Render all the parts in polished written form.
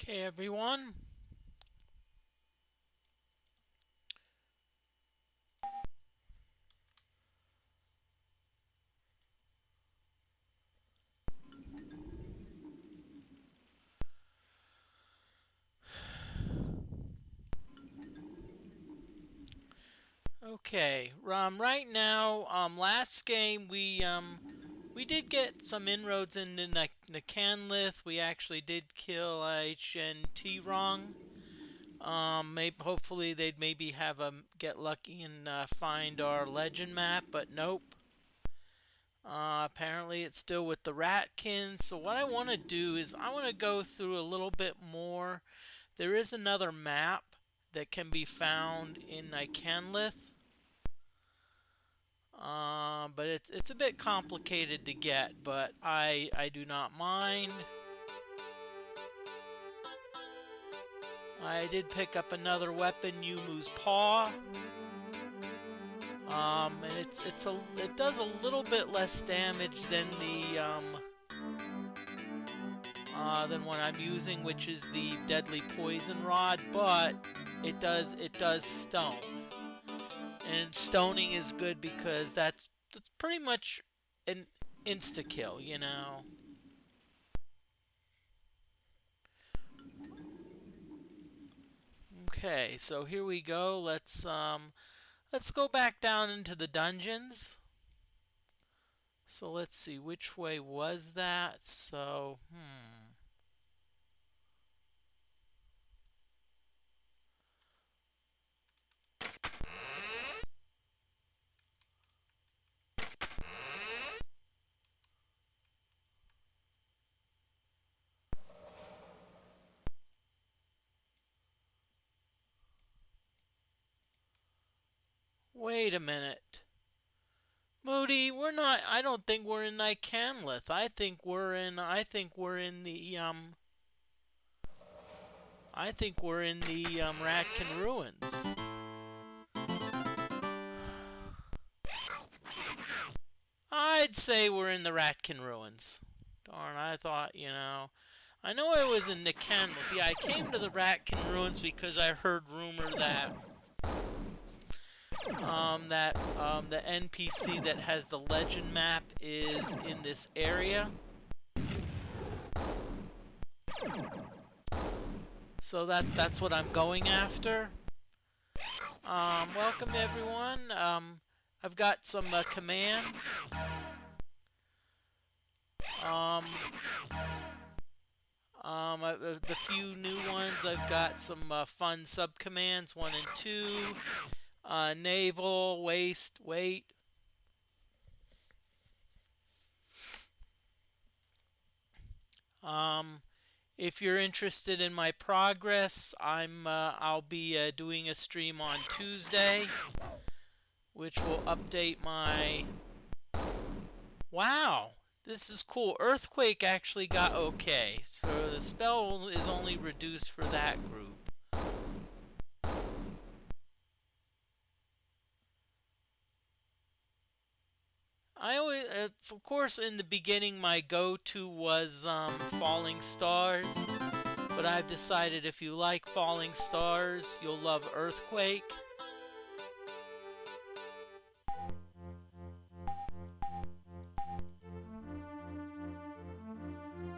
Okay, everyone. Okay, right now, last game we did get some inroads into Nakanlith. We actually did kill HNT wrong. Maybe hopefully they'd maybe have get lucky and find our legend map, but nope. Apparently it's still with the Ratkins. So what I want to do is I want to go through a little bit more. There is another map that can be found in Nicanlith. But it's a bit complicated to get, but I do not mind. I did pick up another weapon, Yumu's Paw. And it does a little bit less damage than than what I'm using, which is the deadly poison rod, but it does stone. And stoning is good because that's pretty much an insta kill, you know. Okay, so here we go. Let's go back down into the dungeons. So let's see, which way was that? So, wait a minute. Moody, we're not. I don't think we're in Nicanlith. I think we're in the Ratkin Ruins. I'd say we're in the Ratkin Ruins. Darn, I thought, I know I was in Nicanlith. Yeah, I came to the Ratkin Ruins because I heard rumor that the NPC that has the legend map is in this area. So that's what I'm going after. Welcome everyone. I've got some commands. The few new ones, I've got some fun subcommands, 1 and 2. Naval, waste, weight. If you're interested in my progress, I'll be doing a stream on Tuesday, which will update my. Wow, this is cool. Earthquake actually got okay, so the spell is only reduced for that group. I always, of course, in the beginning, my go-to was Falling Stars, but I've decided if you like Falling Stars, you'll love Earthquake.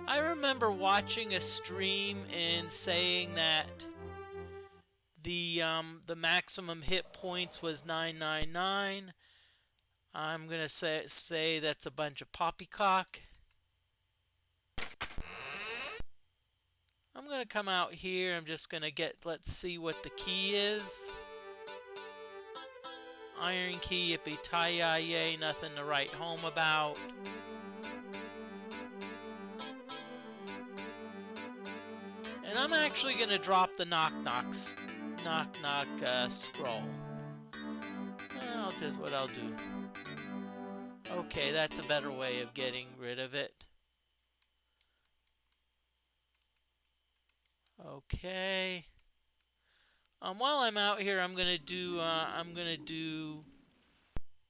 I remember watching a stream and saying that the maximum hit points was 999. I'm gonna say that's a bunch of poppycock. I'm gonna come out here. I'm just gonna let's see what the key is. Iron key, yippee tie yay, nothing to write home about. And I'm actually gonna drop the knock scroll. Just what I'll do. Okay, that's a better way of getting rid of it. Okay. While I'm out here, I'm gonna do.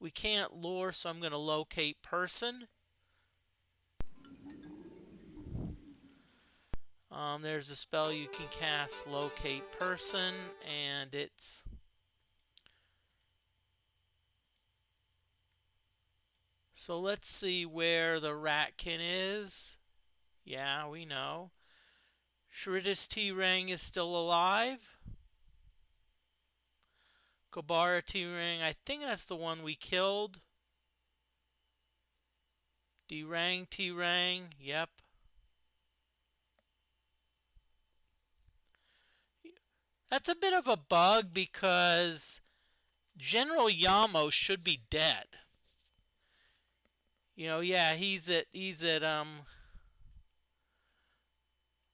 We can't lure, so I'm gonna locate person. There's a spell you can cast, Locate Person, and it's... So let's see where the Ratkin is. Yeah, we know. Shridus T-Rang is still alive. Kobara T-Rang, I think that's the one we killed. D-Rang T-Rang, yep. That's a bit of a bug because General Yamo should be dead. You know, yeah, he's at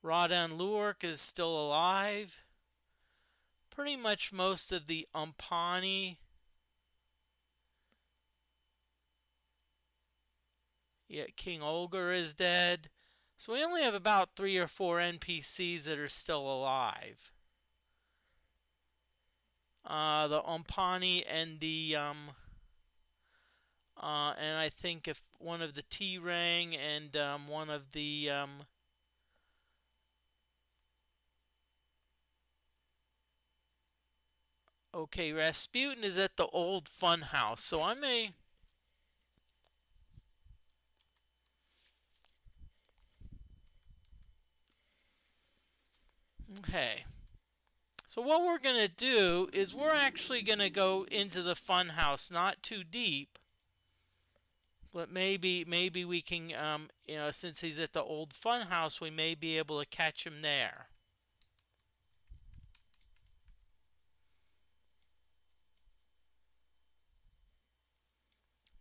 Radan Lurk is still alive. Pretty much most of the Umpani. Yeah, King Olgar is dead. So we only have about 3 or 4 NPCs that are still alive. The Umpani and the and I think if one of the T-Rang and one of the okay, Rasputin is at the old fun house, so I may... Okay. So what we're going to do is we're actually going to go into the fun house, not too deep. But maybe we can, you know, since he's at the old fun house, we may be able to catch him there.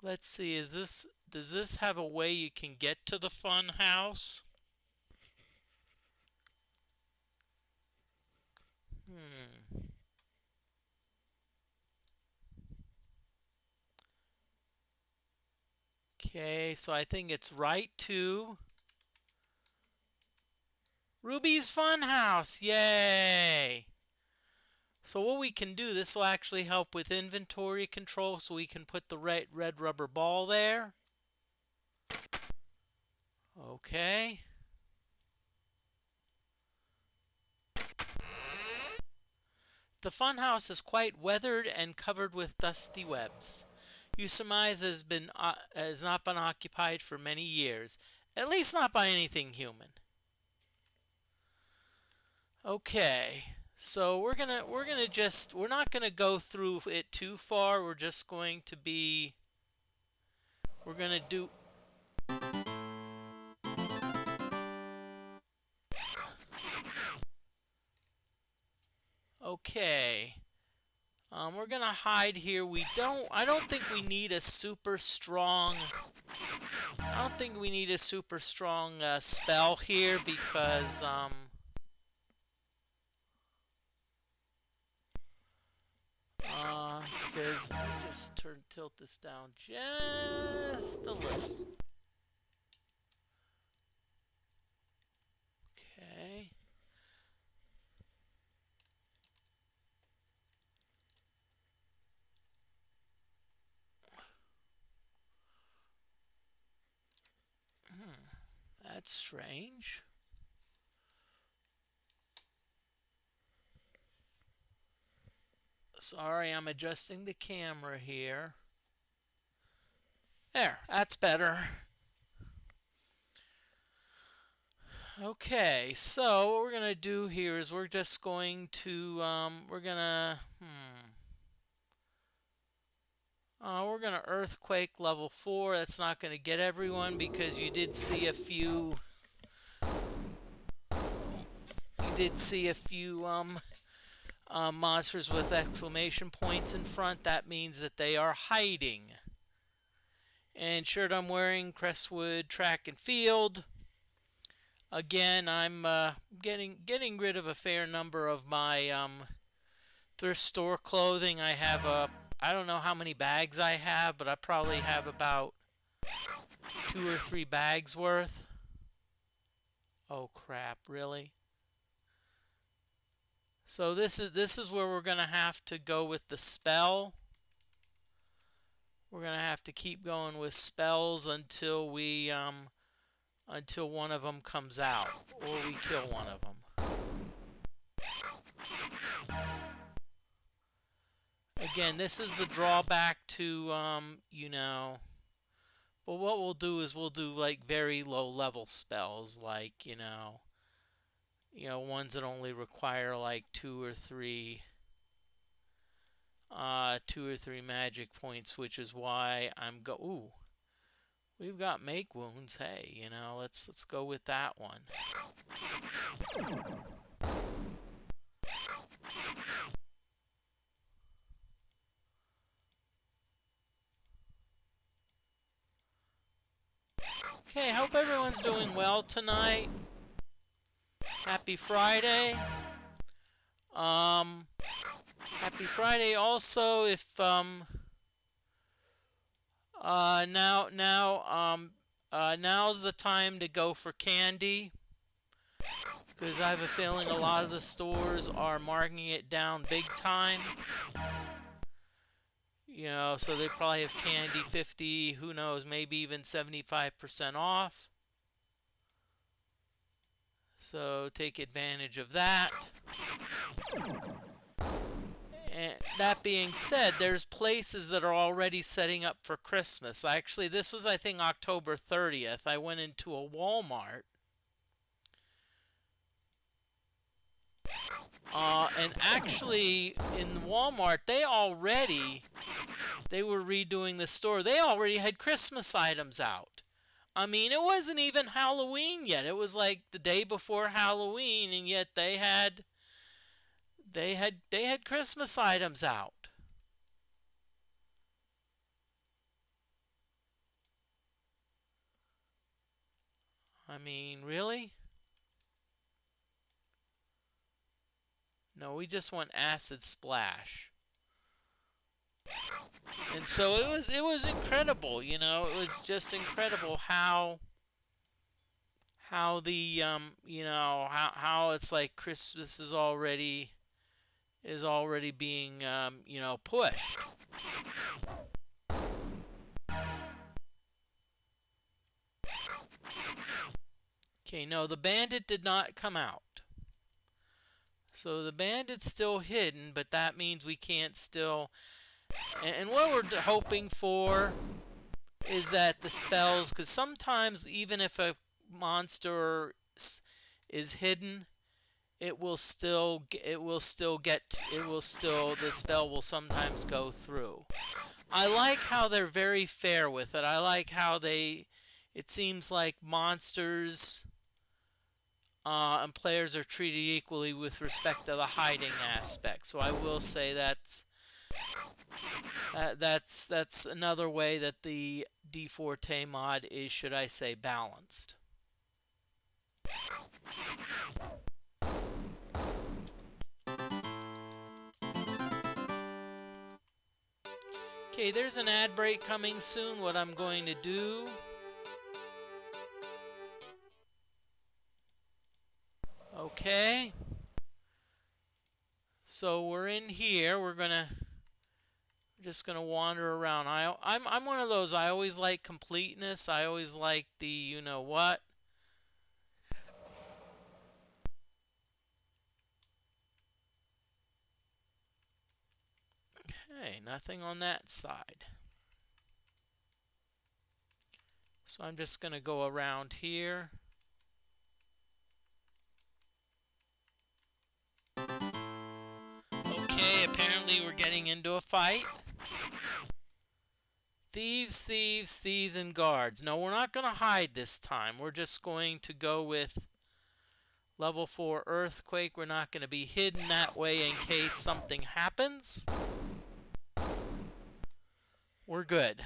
Let's see, does this have a way you can get to the fun house? Okay, so I think it's right to Ruby's fun house. Yay! So what we can do, this will actually help with inventory control, so we can put the red rubber ball there. Okay. The funhouse is quite weathered and covered with dusty webs. You surmise it has not been occupied for many years, at least not by anything human. Okay, so we're not gonna go through it too far. We're just going to be, we're gonna do. Okay. We're gonna hide here. I don't think we need a super strong... I don't think we need a super strong spell here because, let me just tilt this down just a little. Okay. That's strange. Sorry, I'm adjusting the camera here. There, that's better. Okay, so what we're going to do here is we're just going to, we're going to Earthquake level 4. That's not going to get everyone because you did see a few monsters with exclamation points in front. That means that they are hiding. And shirt I'm wearing, Crestwood Track and Field. Again, I'm getting rid of a fair number of my thrift store clothing. I have I don't know how many bags I have, but I probably have about 2 or 3 bags worth. Oh crap, really? So this is where we're going to have to go with the spell. We're going to have to keep going with spells until we until one of them comes out, or we kill one of them. Again, this is the drawback to, you know, but what we'll do is we'll do like very low level spells, like, ones that only require like two or three magic points, which is why ooh, we've got make wounds. Hey, let's go with that one. Okay, hope everyone's doing well tonight. Happy Friday. Happy Friday also if now's the time to go for candy, because I have a feeling a lot of the stores are marking it down big time. So they probably have candy 50, who knows, maybe even 75% off. So take advantage of that. And that being said, there's places that are already setting up for Christmas. Actually, this was, I think, October 30th. I went into a Walmart. And actually, in Walmart, they were redoing the store. They already had Christmas items out. I mean, it wasn't even Halloween yet. It was like the day before Halloween, and yet they had Christmas items out. I mean, really? No, we just want acid splash. And so it was incredible, it was just incredible how the how it's like Christmas is already being pushed. Okay, no, the bandit did not come out. So the bandit's still hidden, but that means we can't still... And what we're hoping for is that the spells, because sometimes even if a monster is hidden, the spell will sometimes go through. I like how they're very fair with it. I like how it seems like monsters and players are treated equally with respect to the hiding aspect. So I will say that's another way that the DFortae mod is, should I say, balanced. Okay, there's an ad break coming soon. What I'm going to do... Okay. So we're in here. We're just gonna wander around. I'm one of those. I always like completeness. I always like the you know what. Okay, nothing on that side. So I'm just gonna go around here. Okay, apparently we're getting into a fight. Thieves, thieves, thieves, and guards. No, we're not going to hide this time. We're just going to go with level 4 earthquake. We're not going to be hidden that way in case something happens. We're good.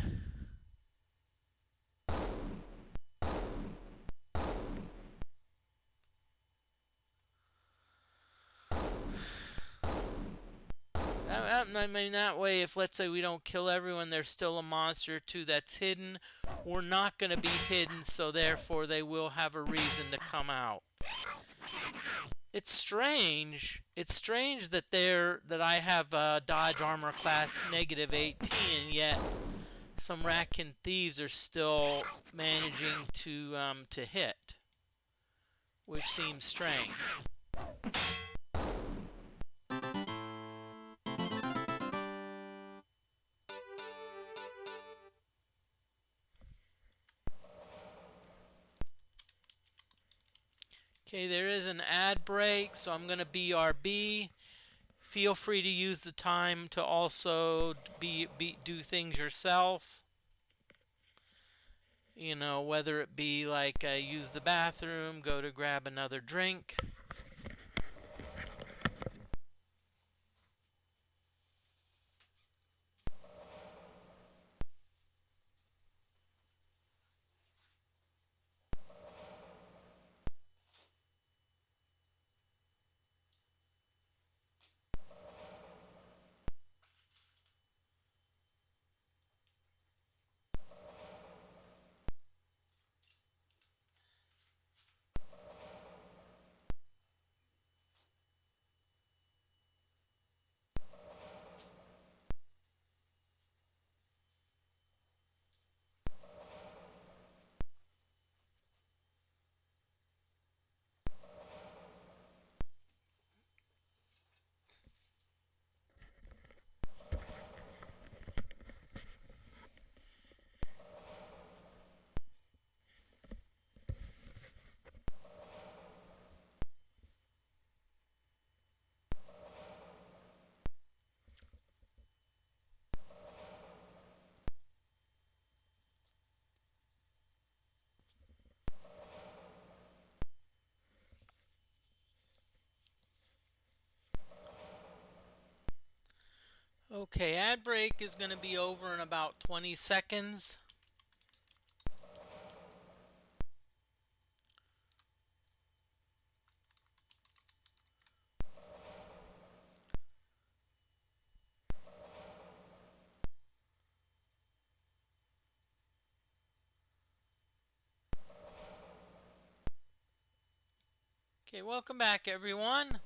I mean, that way, if let's say we don't kill everyone, there's still a monster or two that's hidden. We're not going to be hidden, so therefore they will have a reason to come out. It's strange. It's strange that I have dodge armor class -18, and yet some Ratkin thieves are still managing to hit, which seems strange. Okay, there is an ad break, so I'm going to BRB. Feel free to use the time to also do things yourself. You know, whether it be like use the bathroom, go to grab another drink. Okay, ad break is going to be over in about 20 seconds. Okay, welcome back, everyone.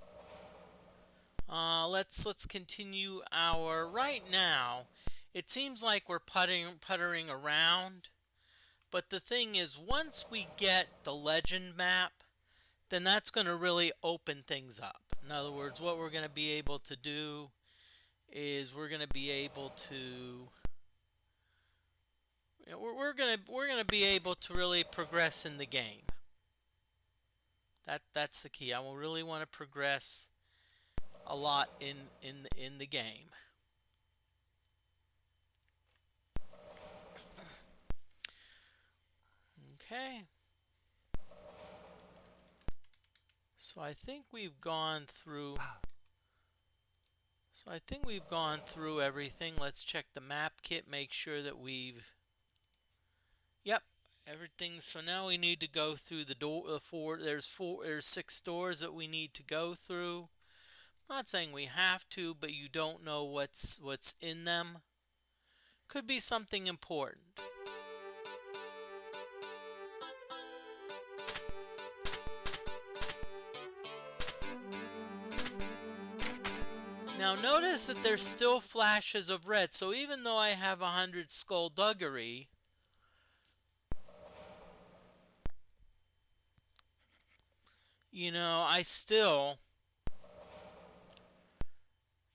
Let's continue our right now. It seems like we're puttering around, but the thing is, once we get the legend map, then that's going to really open things up. In other words, what we're going to be able to do is we're going to be able to we're gonna be able to really progress in the game. That's the key. I will really want to progress a lot in the game. Okay. So I think we've gone through. So I think we've gone through everything. Let's check the map kit. Make sure that we've. Yep, everything. So now we need to go through the door. There's 6 doors that we need to go through. I'm not saying we have to, but you don't know what's in them. Could be something important. Now notice that there's still flashes of red, so even though I have 100 skullduggery, you know, I still,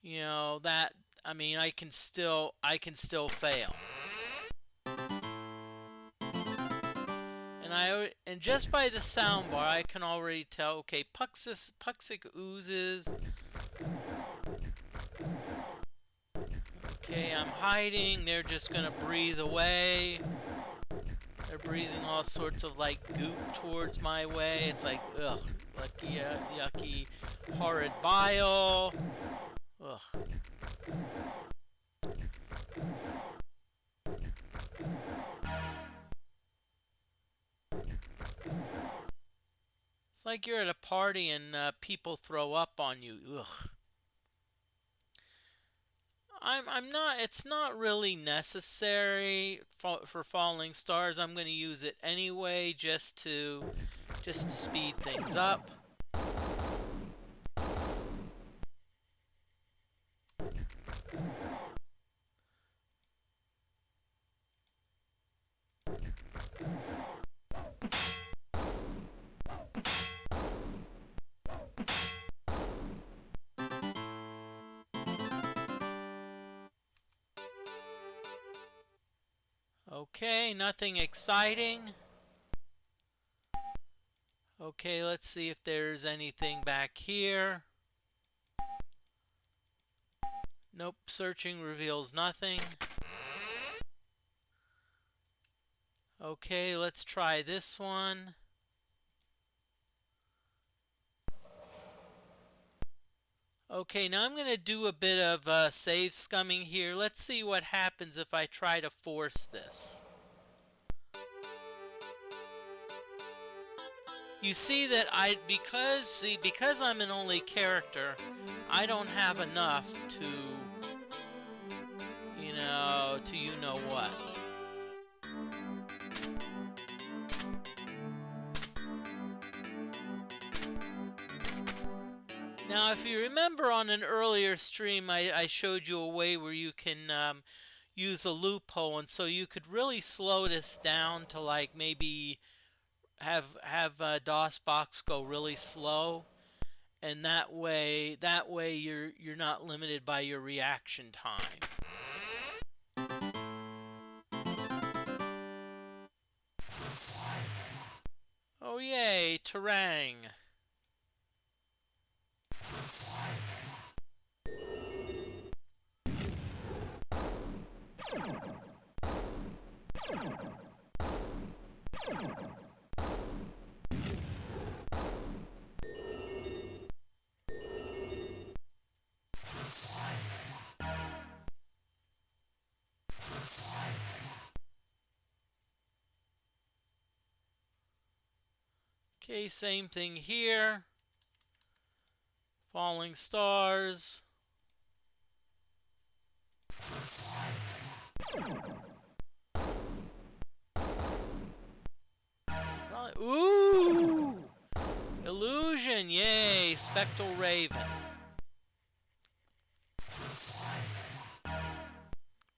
you know, that, I mean, I can still fail. And just by the soundbar, I can already tell, okay, Puxic oozes. Okay, I'm hiding. They're just gonna breathe away. They're breathing all sorts of like goop towards my way. It's like, ugh, lucky, yucky, horrid bile. Ugh. It's like you're at a party and people throw up on you. Ugh. I'm not. It's not really necessary for falling stars. I'm going to use it anyway, just to speed things up. Okay, nothing exciting. Okay, let's see if there's anything back here. Nope, searching reveals nothing. Okay, let's try this one. Okay, now I'm going to do a bit of save scumming here. Let's see what happens if I try to force this. You see that because I'm an only character, I don't have enough to, you know what. Now, if you remember on an earlier stream, I showed you a way where you can use a loophole, and so you could really slow this down to like maybe have DOSBox go really slow, and that way you're not limited by your reaction time. Oh yay, terrain. Okay, same thing here. Falling stars. Ooh! Illusion, yay! Spectral ravens.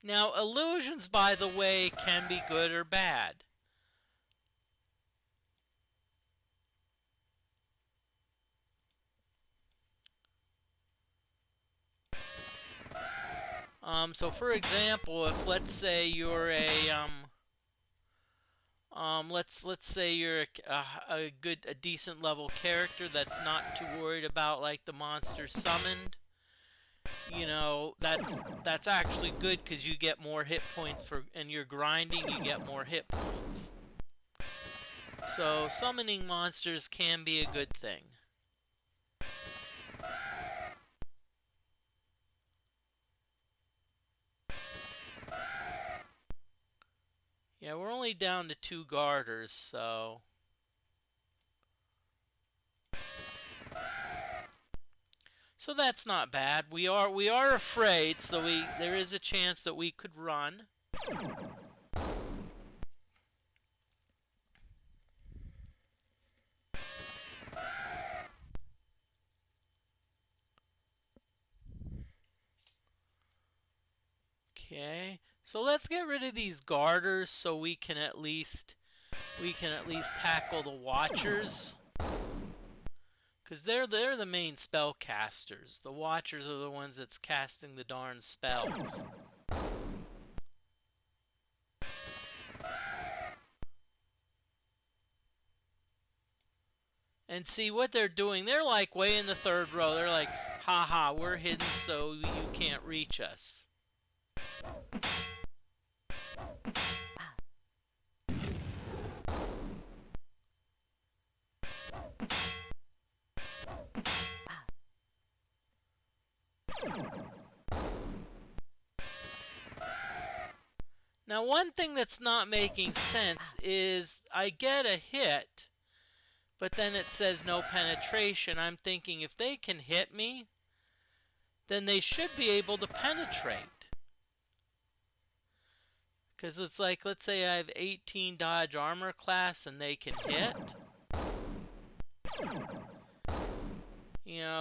Now, illusions, by the way, can be good or bad. So for example, if let's say you're let's say you're a decent level character that's not too worried about like the monsters summoned, that's actually good because you get more hit points and you're grinding, you get more hit points. So summoning monsters can be a good thing. Yeah, we're only down to 2 garters, so that's not bad. We are afraid, so there is a chance that we could run. Okay, so let's get rid of these garters so we can at least tackle the watchers, because they're the main spellcasters. The watchers are the ones that's casting the darn spells. And see what they're doing. They're like way in the 3rd row. They're like, haha, we're hidden so you can't reach us. Now, one thing that's not making sense is I get a hit, but then it says no penetration. I'm thinking if they can hit me, then they should be able to penetrate. Because it's like, let's say I have 18 dodge armor class and they can hit.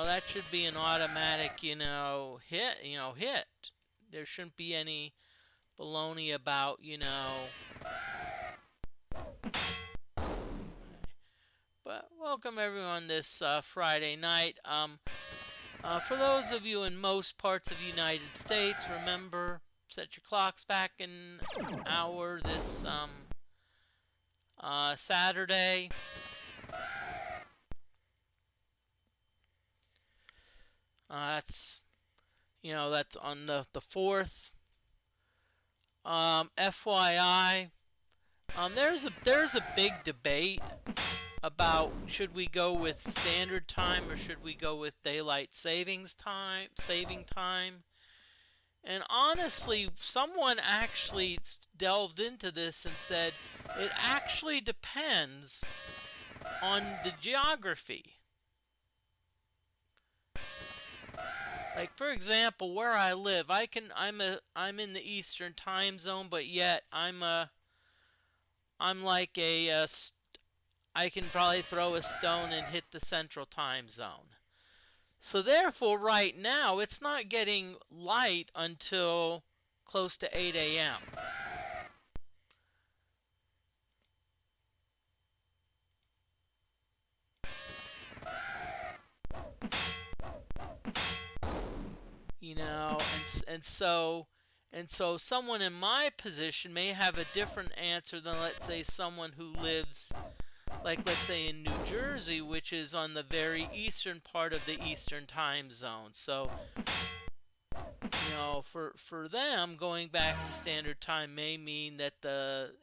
That should be an automatic, hit. There shouldn't be any baloney about, But welcome everyone this Friday night. For those of you in most parts of the United States, remember, set your clocks back an hour this Saturday. That's that's on the 4th. FYI, there's a big debate about should we go with standard time or should we go with daylight saving time. And honestly, someone actually delved into this and said it actually depends on the geography. Like, for example, where I live, I'm in the Eastern time zone, but yet I'm like I can probably throw a stone and hit the Central time zone. So therefore, right now, it's not getting light until close to 8 a.m. And so someone in my position may have a different answer than, let's say, someone who lives, like, let's say, in New Jersey, which is on the very eastern part of the Eastern time zone. So, for them, going back to standard time may mean that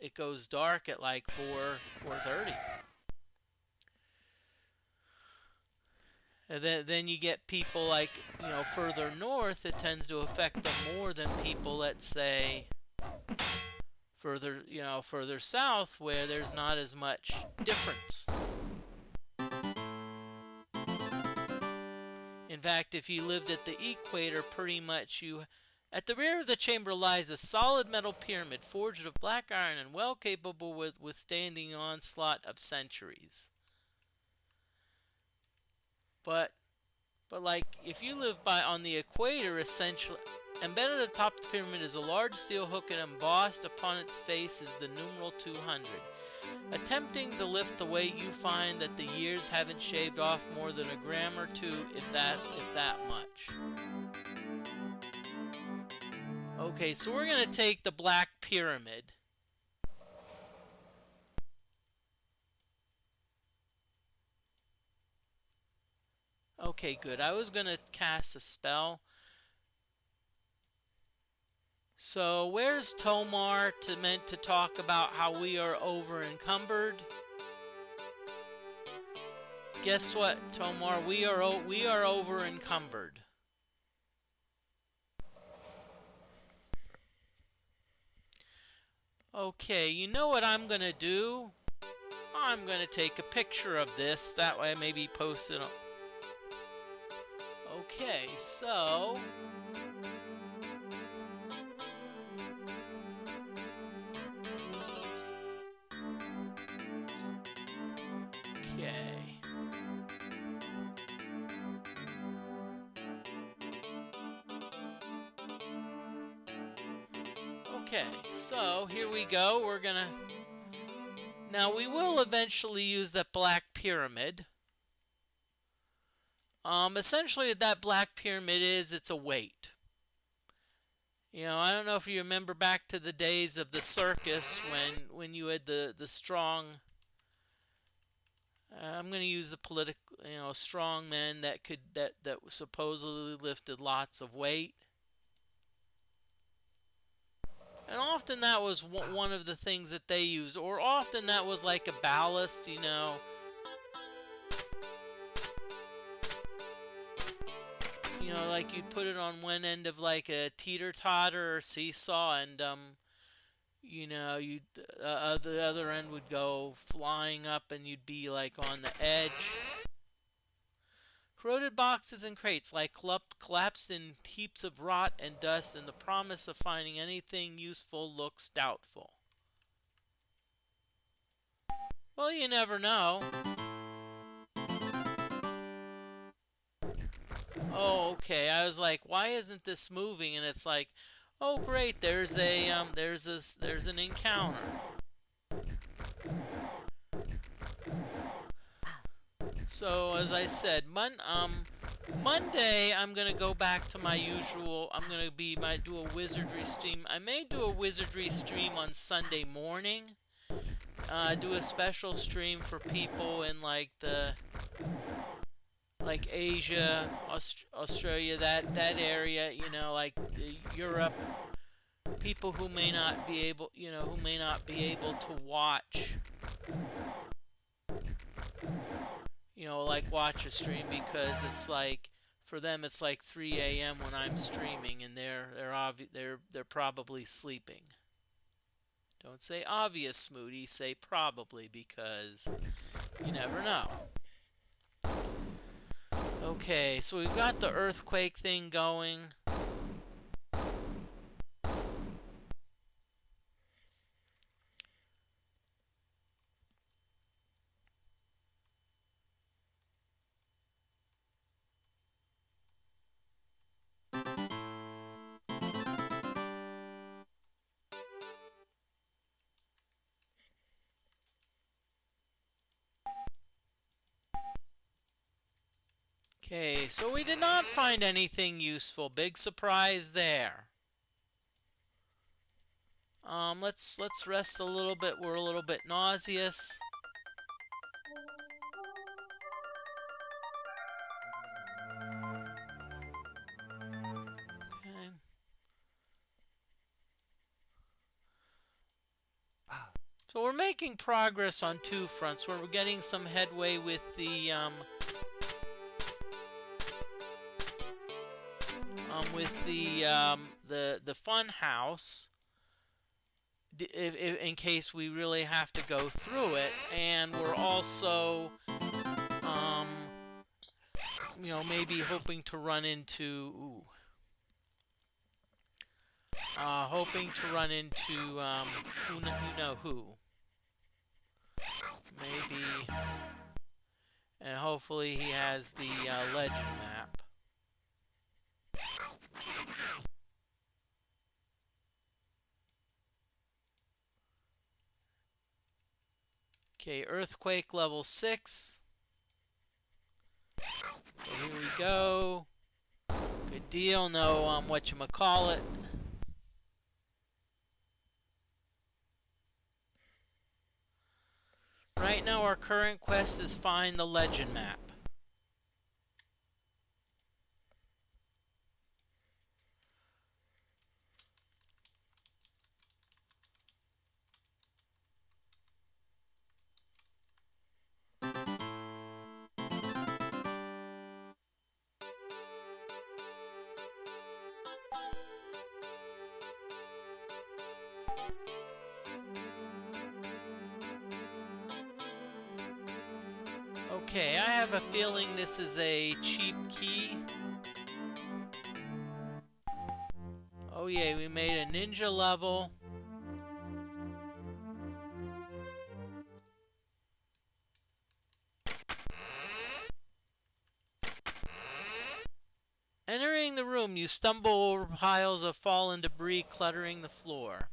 it goes dark at like 4:30. And then you get people like, further north, it tends to affect them more than people, let's say, further south where there's not as much difference. In fact, if you lived at the equator, pretty much at the rear of the chamber lies a solid metal pyramid forged of black iron and well capable with withstanding the onslaught of centuries. But like, if you live on the equator, essentially, embedded at the top of the pyramid is a large steel hook, and embossed upon its face is the numeral 200. Attempting to lift the weight, you find that the years haven't shaved off more than a gram or two, if that much. Okay, so we're going to take the Black Pyramid. Okay, good. I was going to cast a spell. So, where's Tomar meant to talk about how we are over encumbered? Guess what, Tomar? We are over encumbered. Okay, you know what I'm going to do? I'm going to take a picture of this. That way I maybe post it on... Okay, so... Okay. Okay, so here we go. We're gonna... Now, we will eventually use that Black Pyramid. Essentially, what that Black Pyramid is, it's a weight. I don't know if you remember back to the days of the circus when you had the strong... I'm going to use the political, strong men that supposedly lifted lots of weight. And often that was one of the things that they used, or often that was like a ballast, like you'd put it on one end of like a teeter-totter or seesaw, and the other end would go flying up, and you'd be like on the edge. Corroded boxes and crates lie collapsed in heaps of rot and dust, and the promise of finding anything useful looks doubtful. Well, you never know. Oh, okay. I was like, why isn't this moving? And it's like, oh, great. There's an encounter. So, as I said, Monday, I'm gonna go back to my usual. I'm gonna do a wizardry stream. I may do a wizardry stream on Sunday morning. Do a special stream for people in like Asia, Australia, that area. You know, like Europe. People who may not be able, who may not be able to watch, like watch a stream because it's like for them it's like 3 a.m. when I'm streaming and they're probably sleeping. Don't say obvious, Smoody. Say probably because you never know. Okay, so we've got the earthquake thing going. Okay, so we did not find anything useful. Big surprise there. Let's rest a little bit. We're a little bit nauseous. Okay. So we're making progress on two fronts. We're getting some headway with the fun house, in case we really have to go through it, and we're also maybe hoping to run into who you know who maybe, and hopefully he has the legend map. Okay, earthquake level 6. So here we go. Good deal. No, whatchamacallit. Right now our current quest is find the legend map. Okay, I have a feeling this is a cheap key. Oh yeah, we made a ninja level. Entering the room, you stumble over piles of fallen debris cluttering the floor.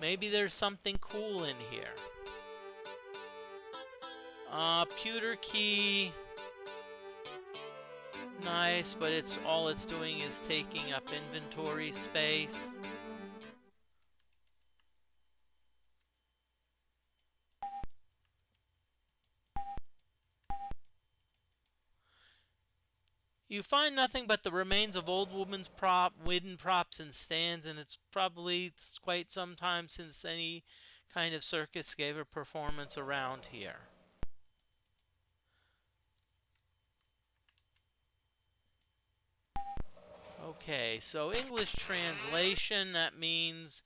Maybe there's something cool in here. Pewter key. Nice, but all it's doing is taking up inventory space. You find nothing but the remains of old woman's wooden props and stands, and it's quite some time since any kind of circus gave a performance around here. Okay, so English translation, that means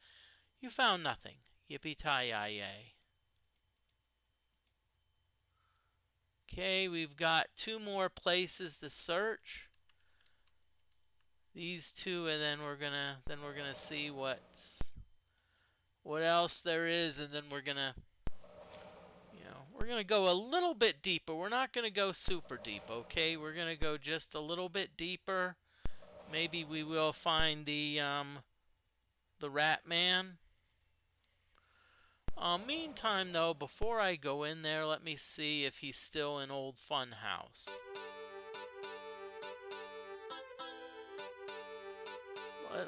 you found nothing. Yippee-ki-yay. Okay, we've got 2 more places to search. These 2, and then we're gonna see what else there is, and then we're gonna go a little bit deeper. We're not gonna go super deep, okay? We're gonna go just a little bit deeper. Maybe we will find the Rat Man. Meantime, though, before I go in there, let me see if he's still in Old Fun House.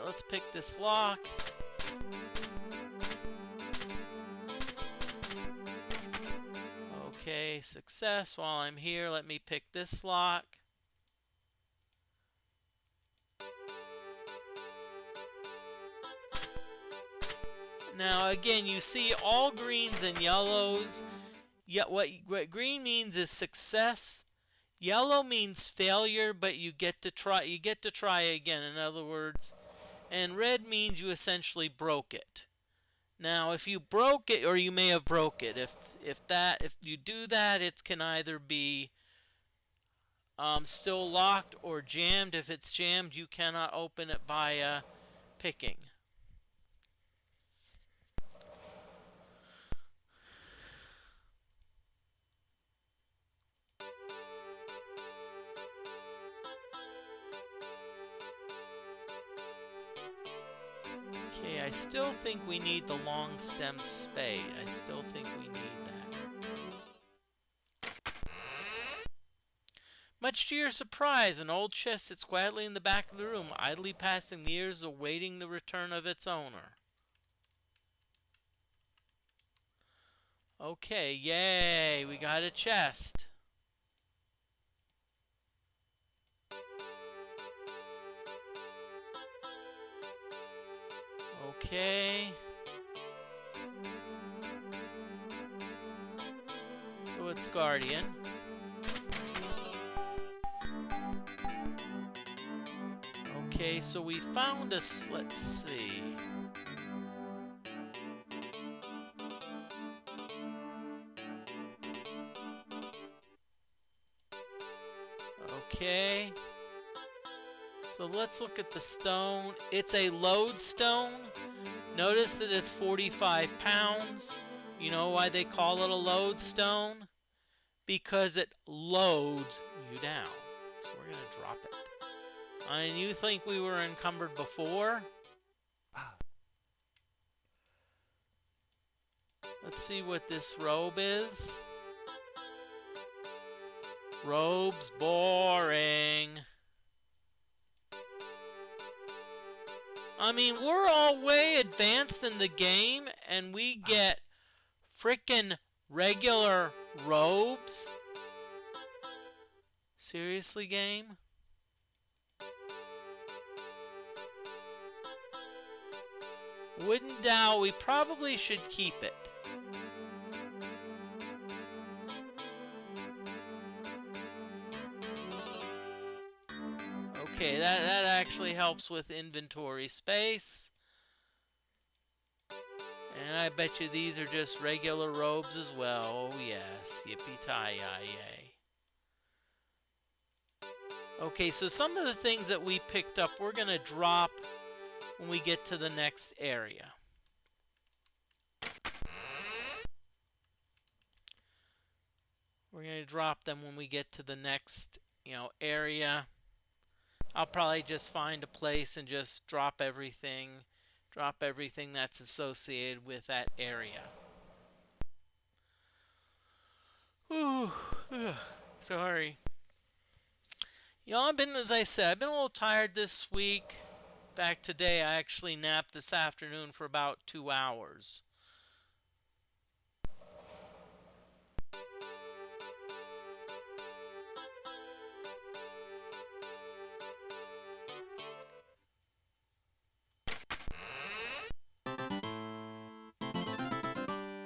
let's pick this lock. Okay, success. While I'm here, let me pick this lock. Now again, you see all greens and yellows. Yeah, what green means is success. Yellow means failure, but you get to try again, in other words. And red means you essentially broke it. Now, if you broke it, or you may have broke it, if you do that, it can either be still locked or jammed. If it's jammed, you cannot open it via picking. Okay, I still think we need the long stem spade. I still think we need that. Much to your surprise, an old chest sits quietly in the back of the room, idly passing the years, awaiting the return of its owner. Okay, yay, we got a chest. Okay. So it's Guardian. Okay, so we found us, let's see. Okay. So let's look at the stone. It's a lodestone. Notice that it's 45 pounds. You know why they call it a lodestone? Because it loads you down. So we're going to drop it. And you think we were encumbered before? Let's see what this robe is. Robe's boring. I mean, we're all way advanced in the game, and we get frickin' regular robes? Seriously, game? Wooden dowel, we probably should keep it. Okay, that actually helps with inventory space. And I bet you these are just regular robes as well. Oh yes, yippee-ki-yay. Okay, so some of the things that we picked up, we're going to drop when we get to the next area. We're going to drop them when we get to the next, area. I'll probably just find a place and just drop everything that's associated with that area. Ooh, sorry. As I said, I've been a little tired this week. In fact, today I actually napped this afternoon for about 2 hours.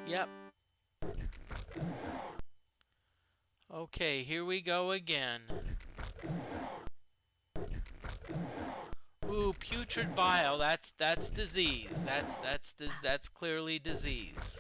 Yep. Okay, here we go again. Ooh, putrid bile. That's disease. That's clearly disease.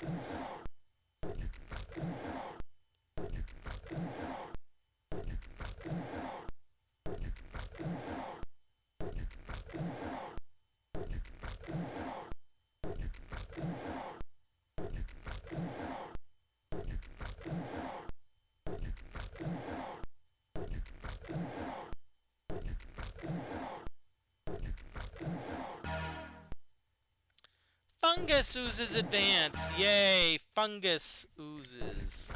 Fungus oozes advance. Yay, fungus oozes.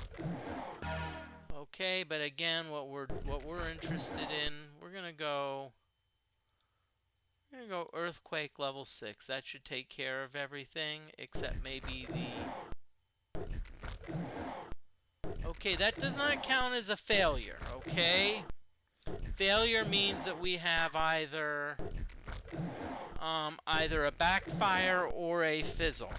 Okay, but again, what we're interested in, we're gonna go I'm gonna go Earthquake level 6. That should take care of everything, except maybe the... Okay, that does not count as a failure, okay? Failure means that we have either a backfire or a fizzle.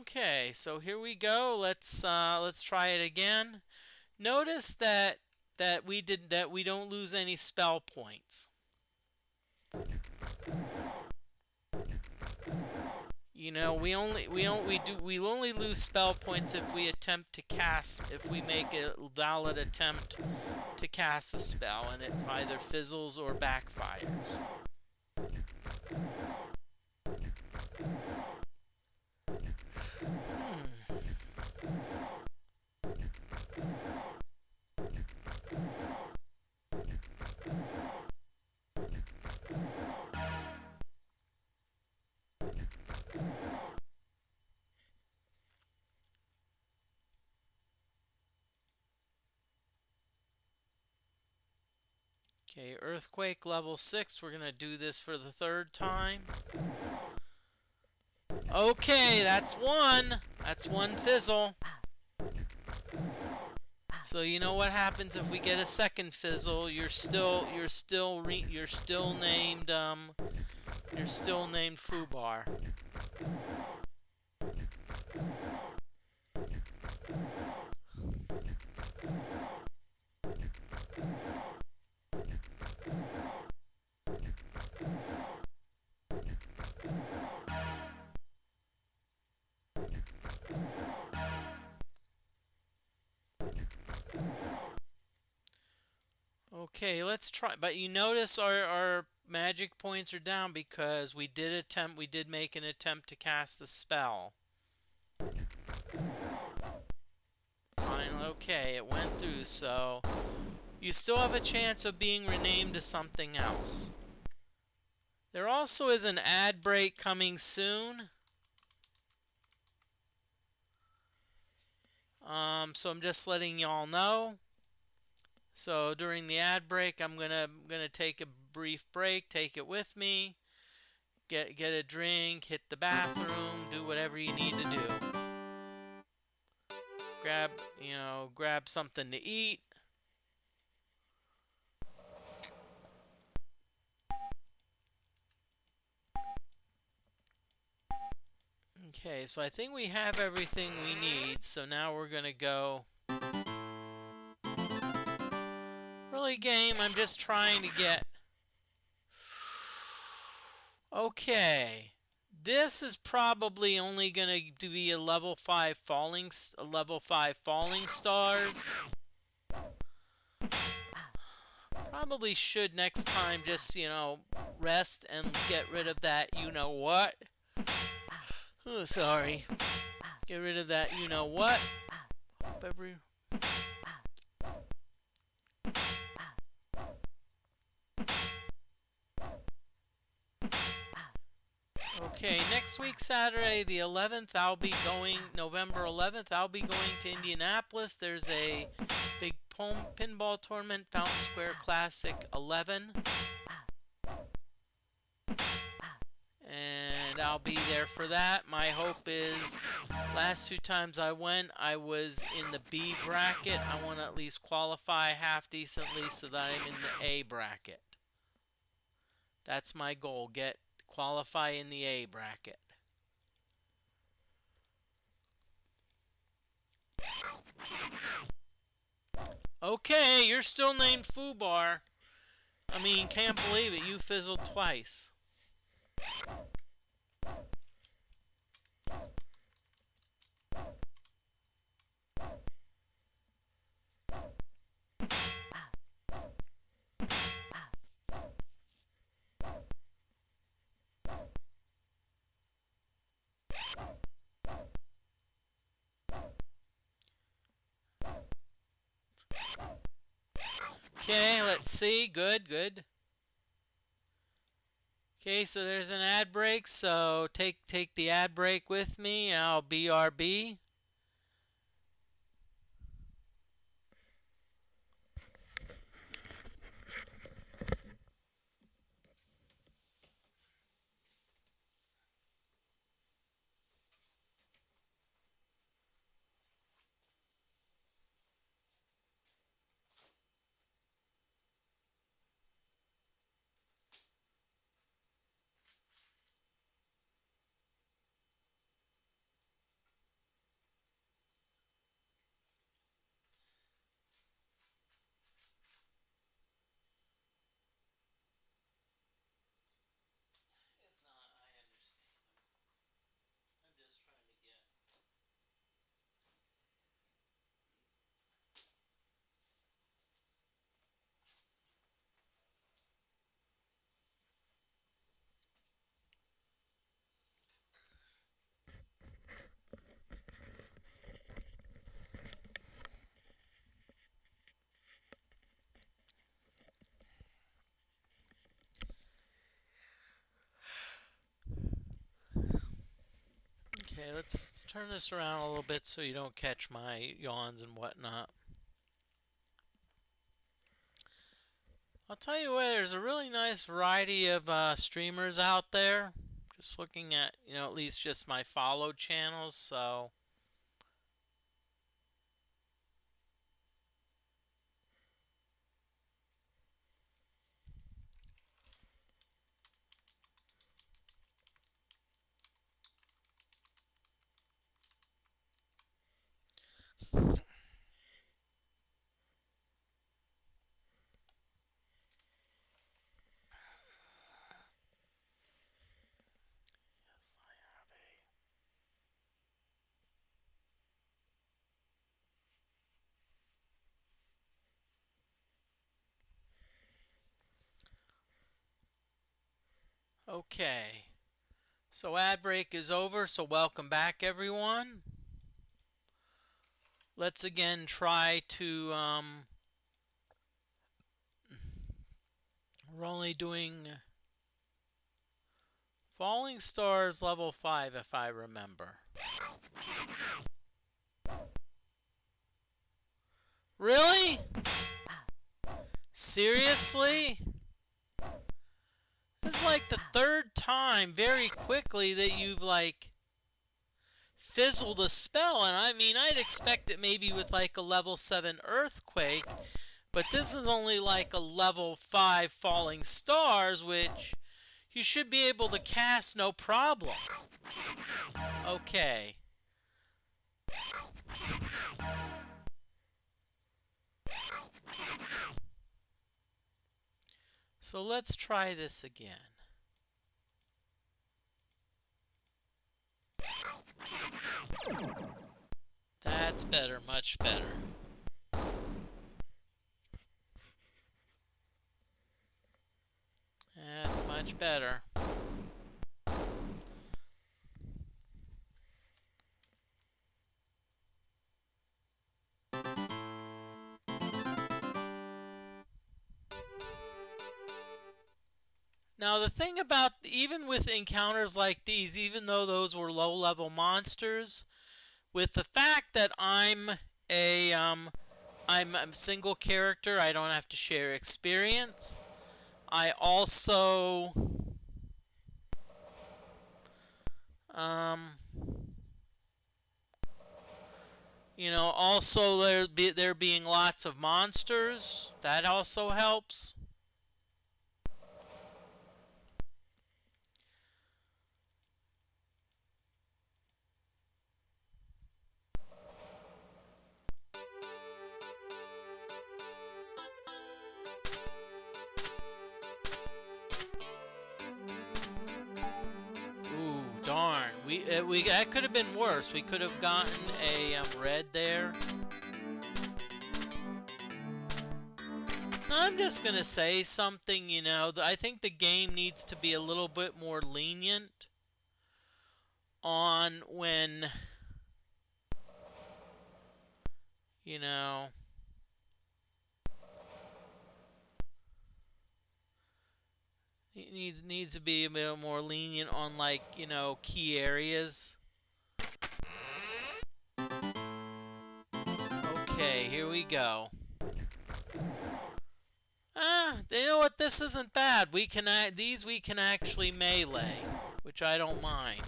Okay, so here we go. Let's try it again. Notice that we don't lose any spell points. You know, we'll only lose spell points if we attempt to cast, if we make a valid attempt to cast a spell and it either fizzles or backfires. Okay, Earthquake level 6. We're gonna do this for the 3rd time. Okay, that's one. That's one fizzle. So you know what happens if we get a second fizzle? You're still named Foobar. Okay, let's try. But you notice our magic points are down because we did make an attempt to cast the spell. Fine, okay, it went through, so you still have a chance of being renamed to something else. There also is an ad break coming soon. So I'm just letting y'all know. So during the ad break, I'm gonna take a brief break. Take it with me. Get a drink, hit the bathroom, do whatever you need to do. Grab something to eat. Okay, so I think we have everything we need. So now we're gonna go. Really, game, I'm just trying to get... Okay. This is probably only going to be a level 5 falling stars. Probably should next time just, rest and get rid of that you-know-what. Oh, sorry. Get rid of that you-know-what. Okay, next week, Saturday the 11th, November 11th, I'll be going to Indianapolis. There's a big pinball tournament, Fountain Square Classic 11. And I'll be there for that. My hope is, last 2 times I went, I was in the B bracket. I want to at least qualify half decently so that I'm in the A bracket. That's my goal, qualify in the A bracket. Okay, you're still named Foobar. I mean, can't believe it. You fizzled twice. let's see. Good, good. Okay, so there's an ad break. So take the ad break with me. I'll BRB. If not, I understand. I'm just trying to get. Okay, let's turn this around a little bit so you don't catch my yawns and whatnot. I'll tell you what, there's a really nice variety of streamers out there. Just looking at, at least just my followed channels, so. Yes, I have a. Okay. So ad break is over, so welcome back everyone. Let's again try to, we're only doing Falling Stars level 5 if I remember. Really? Seriously? This is like the third time very quickly that you've like fizzled a spell, and I mean I'd expect it maybe with like a level 7 earthquake, but this is only like a level 5 Falling Stars, which you should be able to cast no problem. Okay. So let's try this again. That's better, much better. That's much better. Now the thing about, even with encounters like these, even though those were low level monsters, with the fact that I'm a single character, I don't have to share experience. I also um, also there being lots of monsters, that also helps. Ooh, darn. We that could have been worse. We could have gotten a red there. I'm just gonna say something, I think the game needs to be a little bit more lenient on when, you know, needs to be a bit more lenient on, like, key areas. Okay, here we go. You know what? This isn't bad. These we can actually melee, which I don't mind.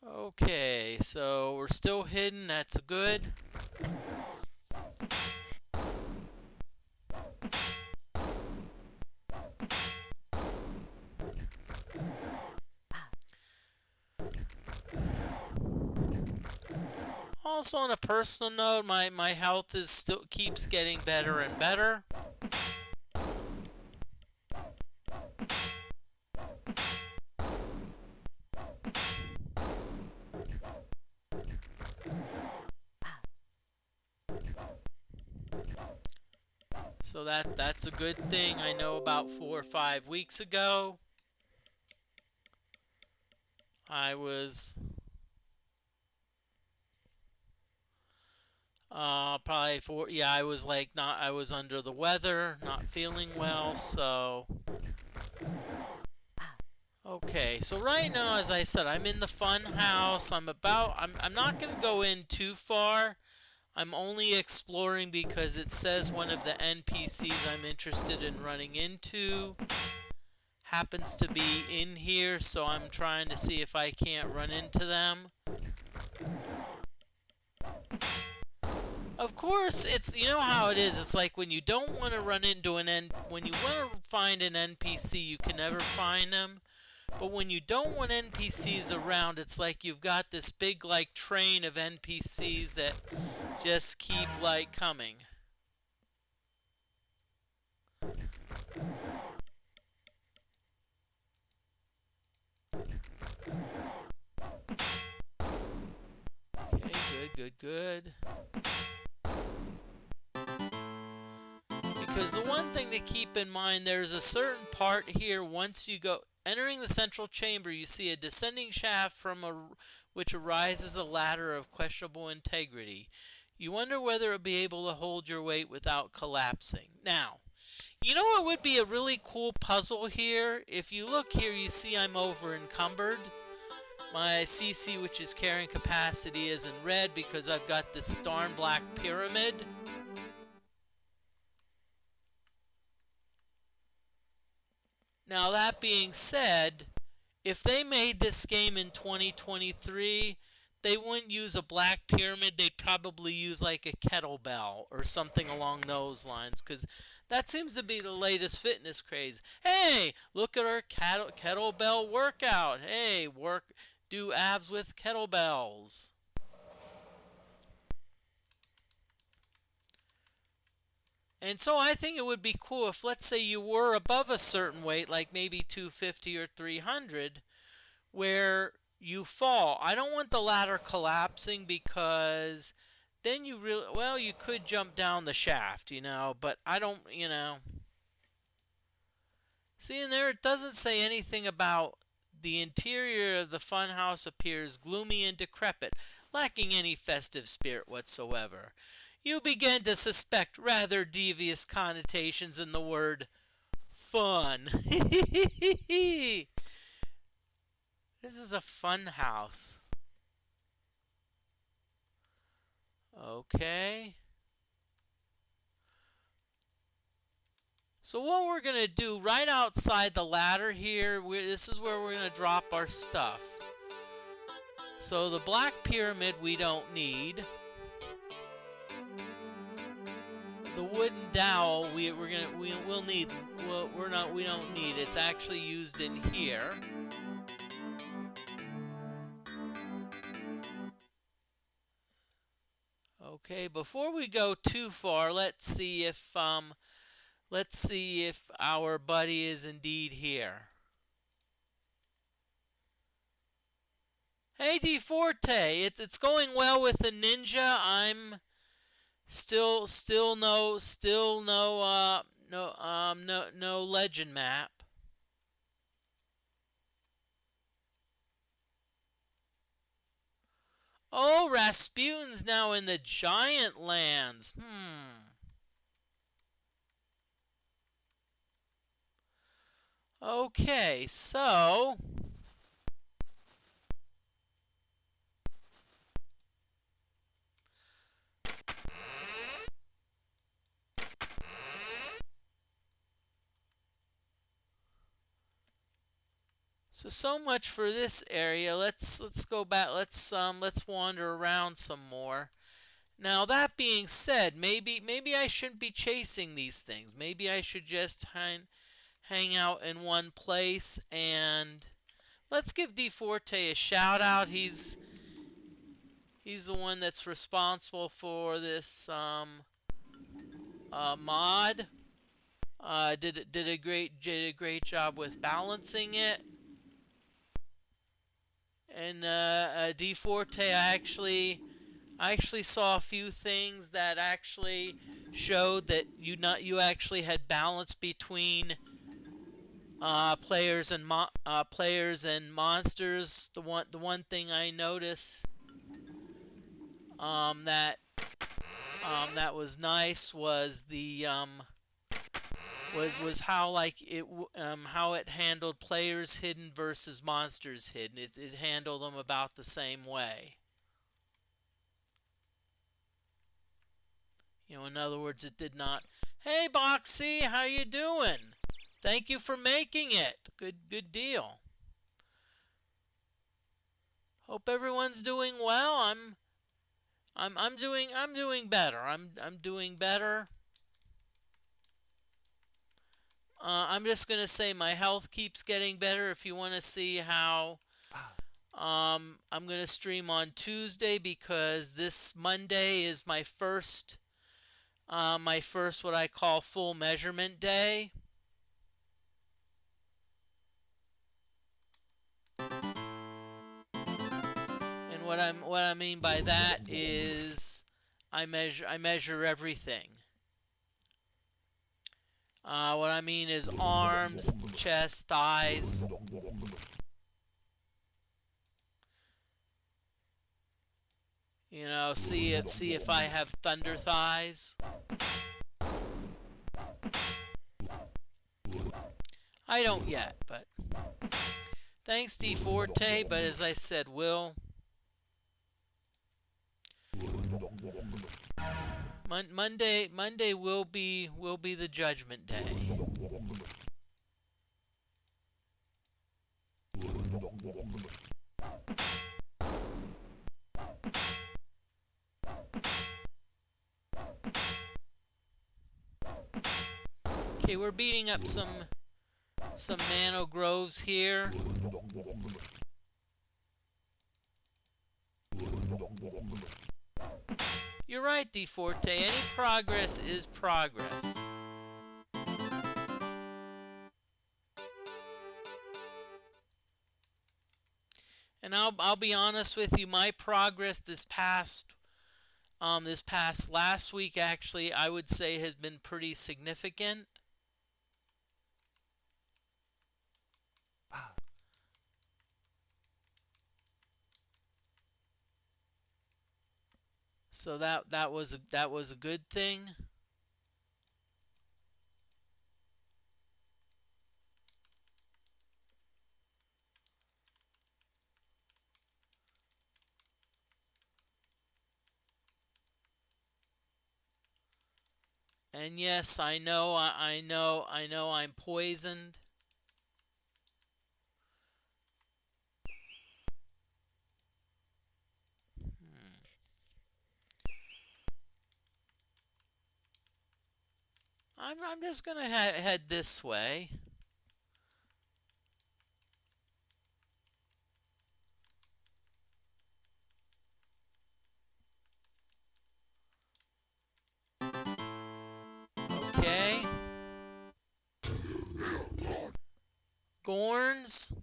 Okay, so we're still hidden. That's good. Also, on a personal note, my health is still keeps getting better and better. So that's a good thing. I know about 4 or 5 weeks ago, I was probably I was like I was under the weather, not feeling well, so okay. So right now, as I said, I'm in the fun house. I'm not going to go in too far. I'm only exploring because it says one of the NPCs I'm interested in running into happens to be in here, so I'm trying to see if I can't run into them. Of course, you know how it is. It's like when you don't want to run into when you want to find an NPC, you can never find them. But when you don't want NPCs around, it's like you've got this big like train of NPCs that just keep like coming. Okay, good. Because the one thing to keep in mind, there's a certain part here, once you go entering the central chamber, you see a descending shaft which arises a ladder of questionable integrity. You wonder whether it will be able to hold your weight without collapsing. Now, you know what would be a really cool puzzle here? If you look here, you see I'm over encumbered. My CC, which is carrying capacity, is in red because I've got this darn black pyramid. Now, that being said, if they made this game in 2023, they wouldn't use a black pyramid. They'd probably use like a kettlebell or something along those lines, because that seems to be the latest fitness craze. Hey, look at our kettlebell workout. Hey, do abs with kettlebells. And so I think it would be cool if, let's say, you were above a certain weight, like maybe 250 or 300, where you fall. I don't want the ladder collapsing, because then you really, well, you could jump down the shaft, but I don't, See, in there it doesn't say anything about the interior of the funhouse appears gloomy and decrepit, lacking any festive spirit whatsoever. You begin to suspect rather devious connotations in the word fun. This is a fun house. Okay. So what we're going to do right outside the ladder here, this is where we're going to drop our stuff. So the black pyramid we don't need. The wooden dowel we don't need. It's actually used in here. Okay, before we go too far, let's see if our buddy is indeed here. Hey DFortae, it's going well with the ninja. I'm no legend map. Oh, Rasputin's now in the giant lands. Okay, so much for this area. Let's go back. Let's wander around some more. Now that being said, maybe I shouldn't be chasing these things. Maybe I should just hang out in one place. And let's give DFortae a shout out. He's the one that's responsible for this mod. Did a great job with balancing it. And DFortae, I actually saw a few things that actually showed that you actually had balance between players and monsters. The one thing I noticed that that was nice was the was how like it how it handled players hidden versus monsters hidden. It handled them about the same way. In other words, it did not. Hey, Boxy, how you doing? Thank you for making it. Good deal. Hope everyone's doing well. I'm doing better. I'm doing better. I'm just gonna say my health keeps getting better. If you want to see how, I'm gonna stream on Tuesday because this Monday is my first what I call full measurement day. And what I mean by that is I measure everything. What I mean is arms, chest, thighs. See if I have thunder thighs. I don't yet, but thanks DFortae. But as I said, Monday will be the judgment day. Okay, we're beating up some nano groves here. You're right, DFortae. Any progress is progress. And I'll be honest with you, my progress this past last week actually I would say has been pretty significant. So that was a good thing. And yes, I know I'm poisoned. I'm just gonna head this way. Okay. Gorns.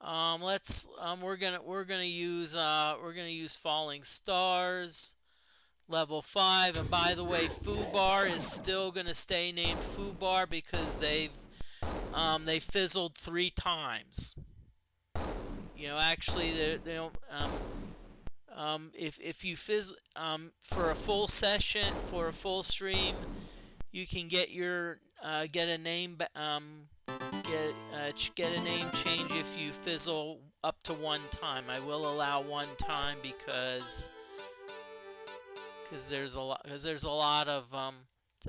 we're gonna use Falling Stars, level 5. And by the way, Foobar is still gonna stay named Foobar because they fizzled 3 times. Actually, they don't. If you for a full session, for a full stream, you can get a name get a name change if you fizzle up to 1 time. I will allow 1 time because there's a lot of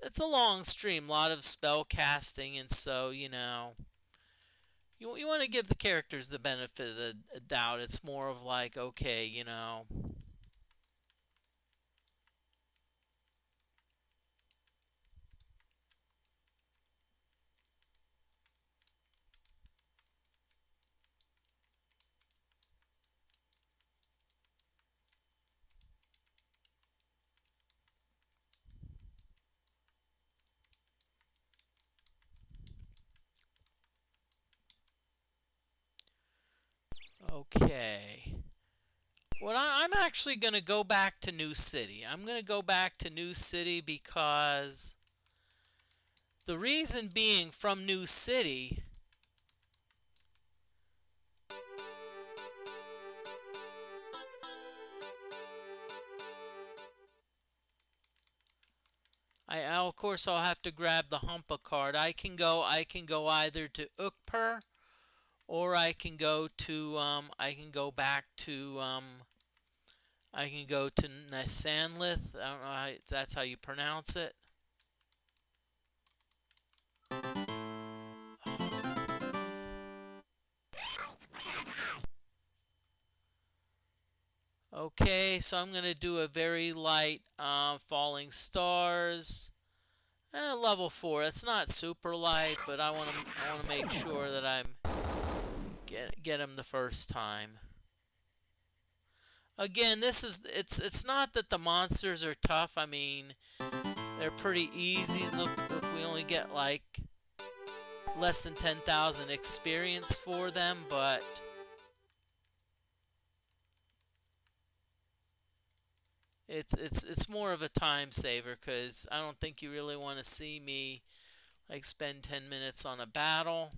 it's a long stream, a lot of spell casting, and so you want to give the characters the benefit of the doubt. It's more of like, okay. Okay. Well, I'm actually going to go back to New City. I'm going to go back to New City because the reason being, from New City, of course I'll have to grab the Humpa card. I can go either to Ukper, or I can go back to I can go to Nasanlith. I don't know how that's how you pronounce it. Okay, so I'm gonna do a very light Falling Stars. Level 4. It's not super light, but I want to make sure that I'm get him the first time. Again, it's not that the monsters are tough. I mean, they're pretty easy. Look, we only get like less than 10,000 experience for them, but it's more of a time saver because I don't think you really want to see me like spend 10 minutes on a battle.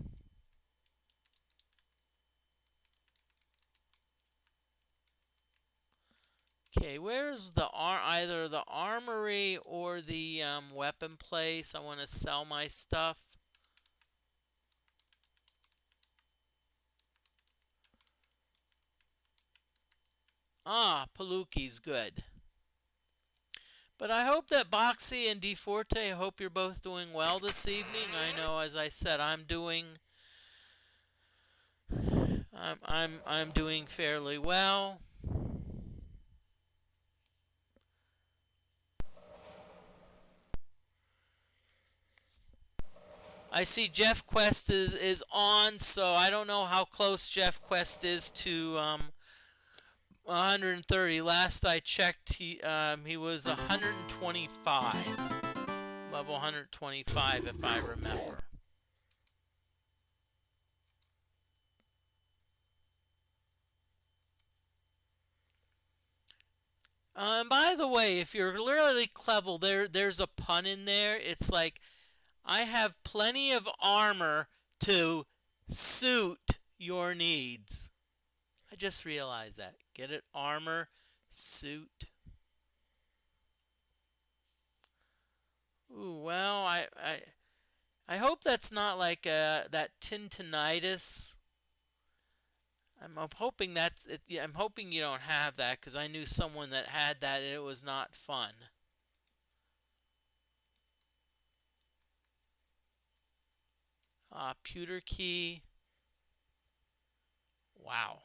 Okay, where's either the armory or the weapon place? I want to sell my stuff. Paluki's good. But I hope that Boxy and DFortae, I hope you're both doing well this evening. I know, as I said, I'm doing fairly well. I see Jeff Quest is on, so I don't know how close Jeff Quest is to 130. Last I checked, he was 125, level 125 if I remember. And by the way, if you're really clever, there's a pun in there. It's like, I have plenty of armor to suit your needs. I just realized that. Get it? Armor, suit. Ooh, well, I hope that's not like that tintinitis. I'm hoping that's it. Yeah, I'm hoping you don't have that because I knew someone that had that and it was not fun. Pewter key. Wow.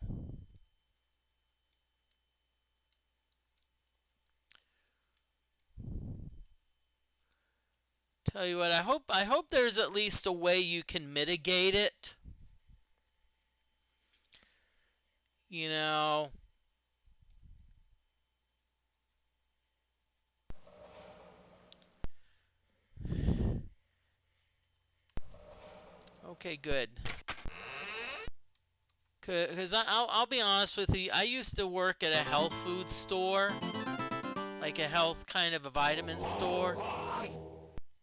Tell you what, I hope there's at least a way you can mitigate it. You know. Okay, good. Because I'll be honest with you, I used to work at a health food store, like a health kind of a vitamin store,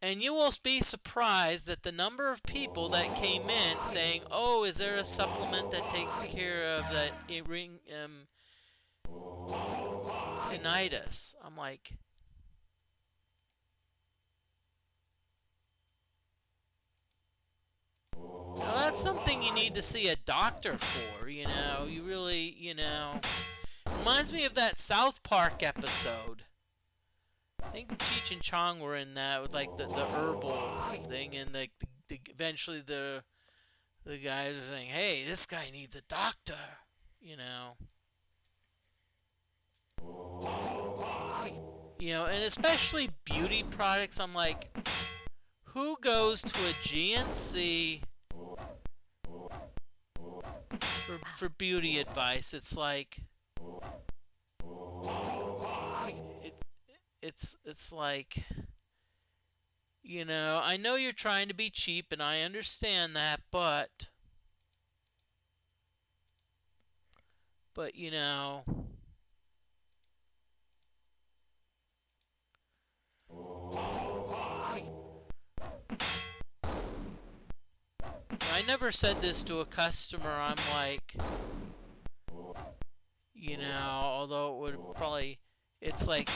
and you will be surprised at the number of people that came in saying, "Oh, is there a supplement that takes care of the tinnitus?" I'm like, "Well, that's something you need to see a doctor for. You really, reminds me of that South Park episode. I think Cheech and Chong were in that with like the herbal thing, and eventually the guys are saying, "Hey, this guy needs a doctor," you know. And especially beauty products. I'm like, who goes to a GNC for beauty advice? It's like it's like, I know you're trying to be cheap and I understand that, but I never said this to a customer. I'm like, although it would probably, it's like,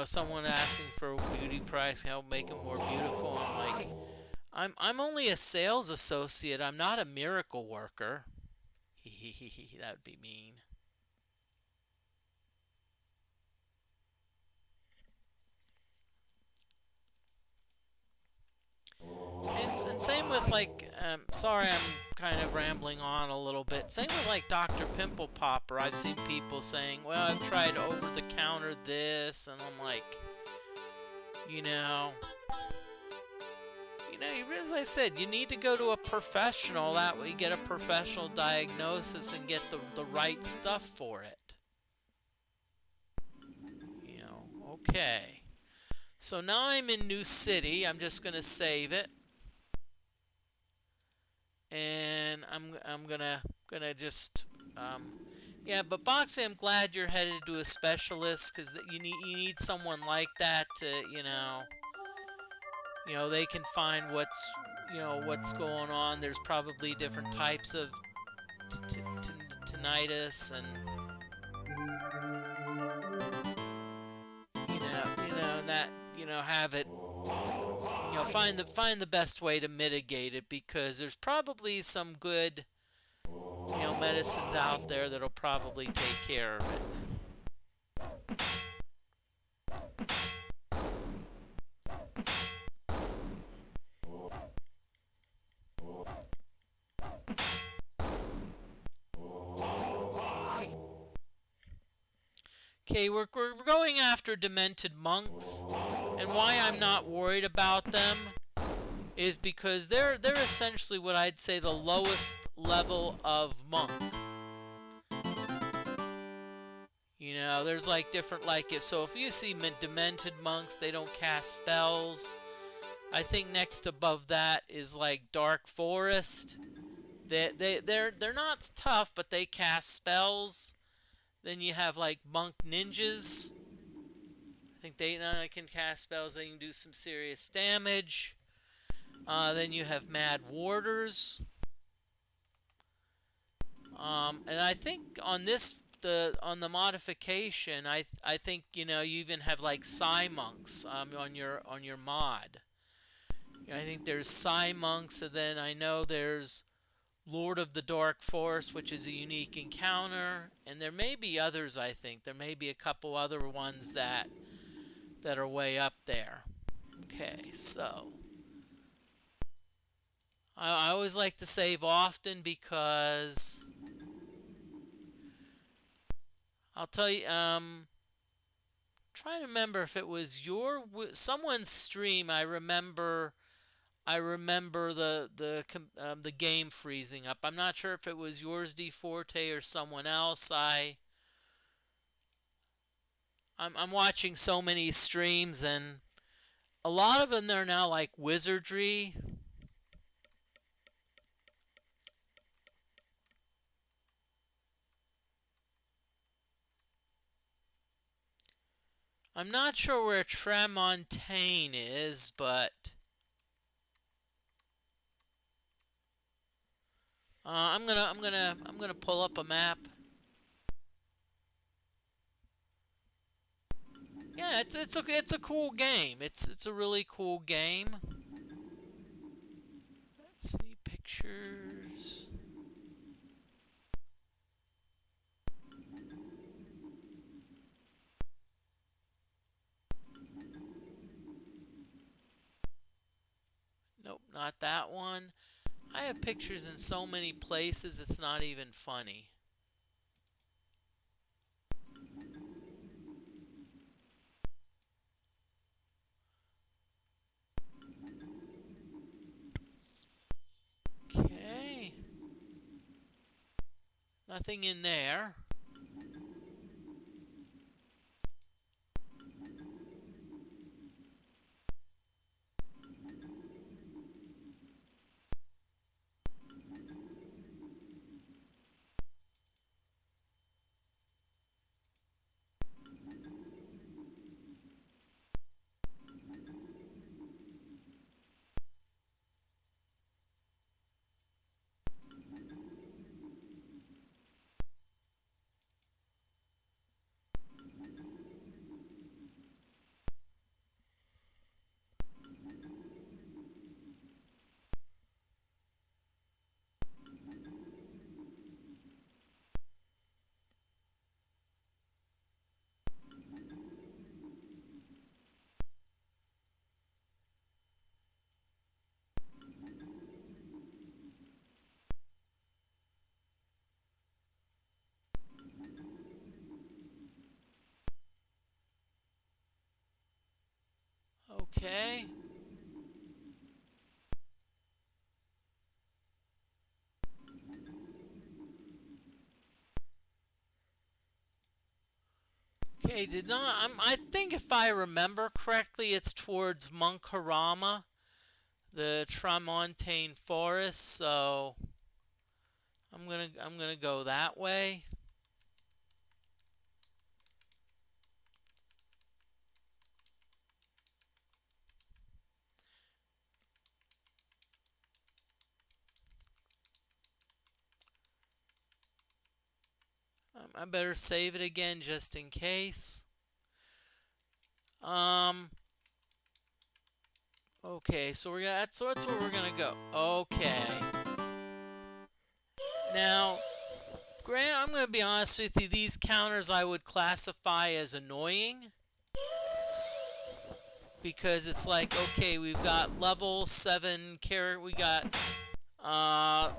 someone asking for beauty products to help make them more beautiful. I'm like, I'm only a sales associate. I'm not a miracle worker. That would be mean. And same with like, sorry, I'm kind of rambling on a little bit. Same with like Dr. Pimple Popper. I've seen people saying, "Well, I've tried over the counter this," and I'm like, you know, as I said, you need to go to a professional. That way, you get a professional diagnosis and get the right stuff for it. Okay. So now I'm in New City. I'm just gonna save it. And I'm gonna just yeah, but boxing, I'm glad you're headed to a specialist because you need someone like that to they can find what's going on. There's probably different types of tinnitus, and that have it find the best way to mitigate it, because there's probably some good medicines out there that'll probably take care of it. Okay, we're going after demented monks, and why I'm not worried about them is because they're essentially what I'd say the lowest level of monk. There's like different, like, if you see demented monks, they don't cast spells. I think next above that is like dark forest. They're not tough, but they cast spells. Then you have like monk ninjas. I think they can cast spells. They can do some serious damage. Then you have mad warders. And I think on the modification, I think you even have like Psi monks on your mod. I think there's Psi monks, and then I know there's Lord of the Dark Forest, which is a unique encounter, and there may be others. I think there may be a couple other ones that are way up there. Okay, so I always like to save often because I'll tell you. Trying to remember if it was someone's stream. I remember the game freezing up. I'm not sure if it was yours, DFortae, or someone else. I'm watching so many streams, and a lot of them they're now like Wizardry. I'm not sure where Tramontaine is, but I'm gonna pull up a map. Yeah, it's a cool game. It's a really cool game. Let's see pictures. Nope, not that one. I have pictures in so many places it's not even funny. Okay. Nothing in there. Okay. Okay, I think if I remember correctly, it's towards Monkarama, the Tramontane Forest, so I'm gonna go that way. I better save it again just in case. Um. Okay, so that's where we're gonna go. Okay. Now, Grant, I'm gonna be honest with you. These counters I would classify as annoying because it's like, okay, we've got level 7 character, we got uh,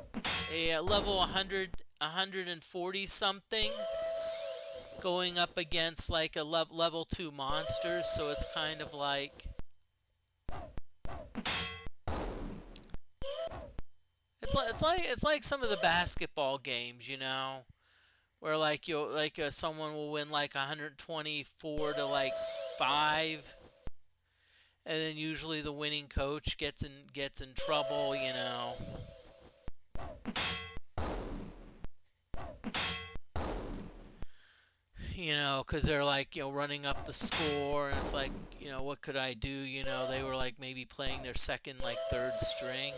a level 140 something going up against like a level 2 monsters, so it's kind of like it's like some of the basketball games, where like someone will win like 124 to like 5, and then usually the winning coach gets in trouble. Because they're like, running up the score, and it's like, what could I do? They were like maybe playing their second, like third string.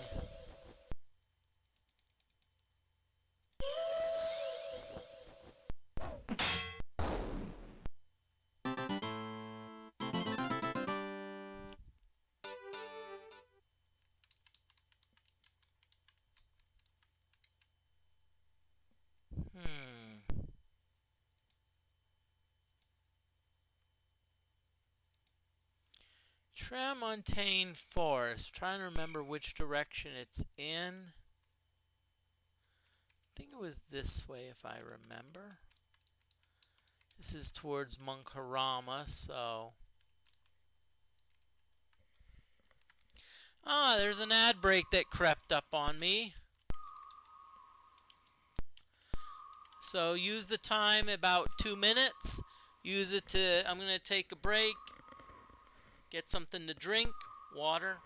Hmm. Tramontane Forest. Trying to remember which direction it's in. I think it was this way if I remember. This is towards Monkarama, so. Ah, there's an ad break that crept up on me. So use the time about 2 minutes. Use it to, I'm going to take a break, get something to drink, water.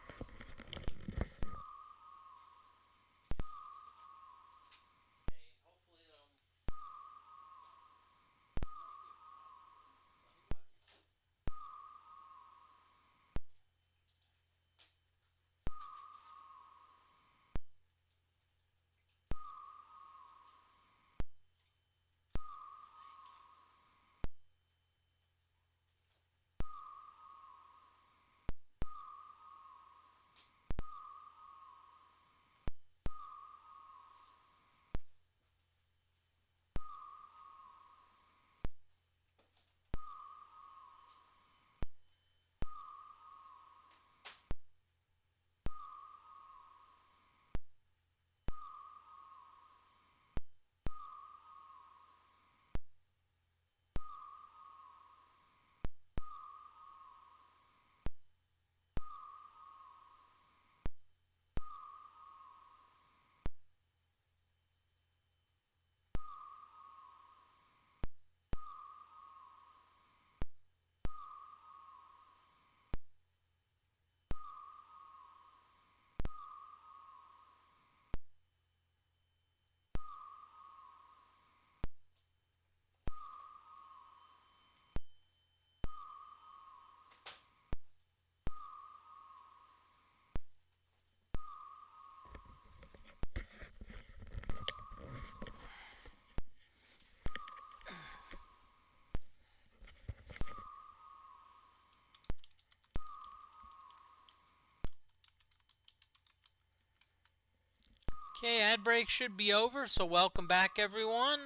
Okay, ad break should be over, so welcome back everyone.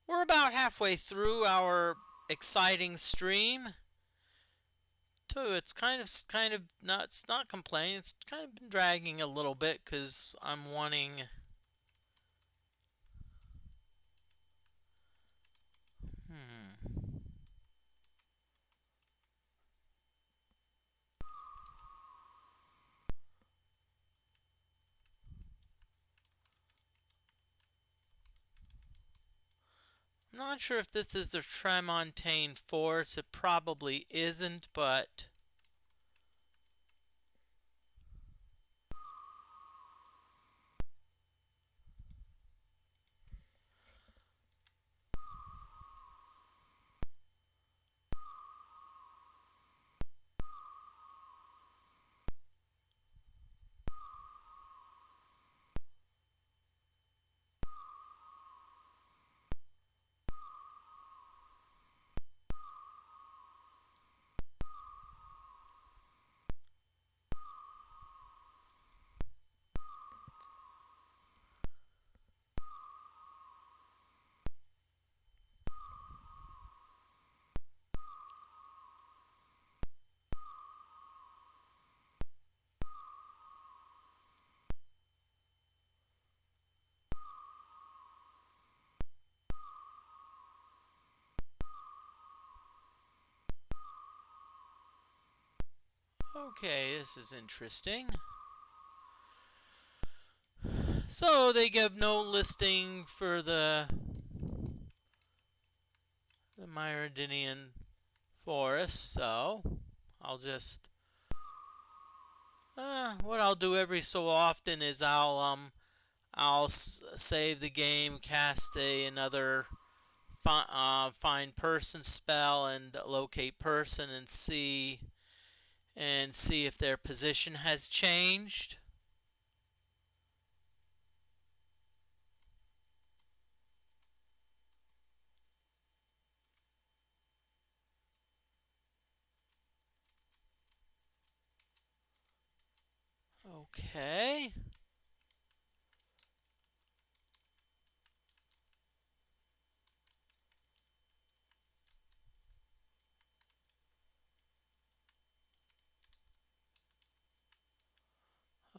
We're about halfway through our exciting stream. So it's kind of not, it's not complaining, it's kind of been dragging a little bit because I'm wanting I'm not sure if this is the Tremontaine Force. It probably isn't, but okay, this is interesting. So they give no listing for the Myrmidonian Forest, so I'll just what I'll do every so often is I'll save the game, cast another find person spell and locate person and see if their position has changed. Okay.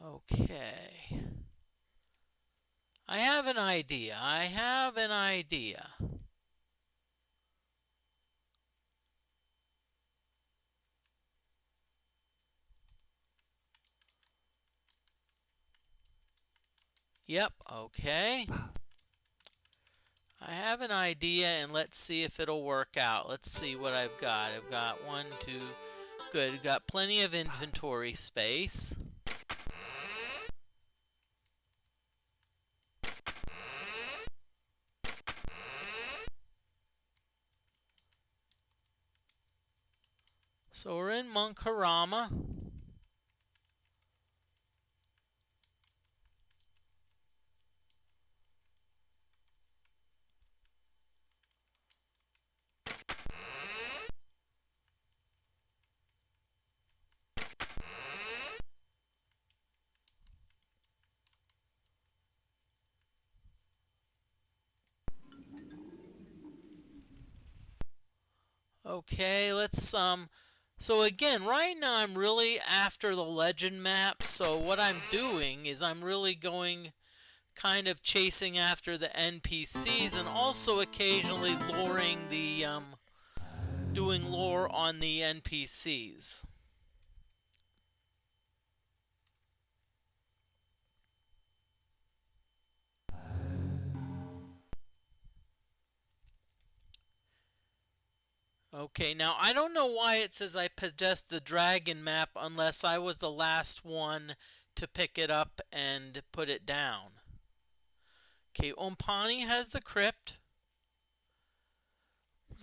Okay. I have an idea. I have an idea. Yep, okay. I have an idea and let's see if it'll work out. Let's see what I've got. I've got one, two, good. I've got plenty of inventory space. So we're in Monkarama. Okay, let's so again, right now I'm really after the legend map. So what I'm doing is I'm really going kind of chasing after the NPCs and also occasionally luring the doing lore on the NPCs. Okay, now I don't know why it says I possessed the dragon map unless I was the last one to pick it up and put it down. Okay, Ompani has the crypt.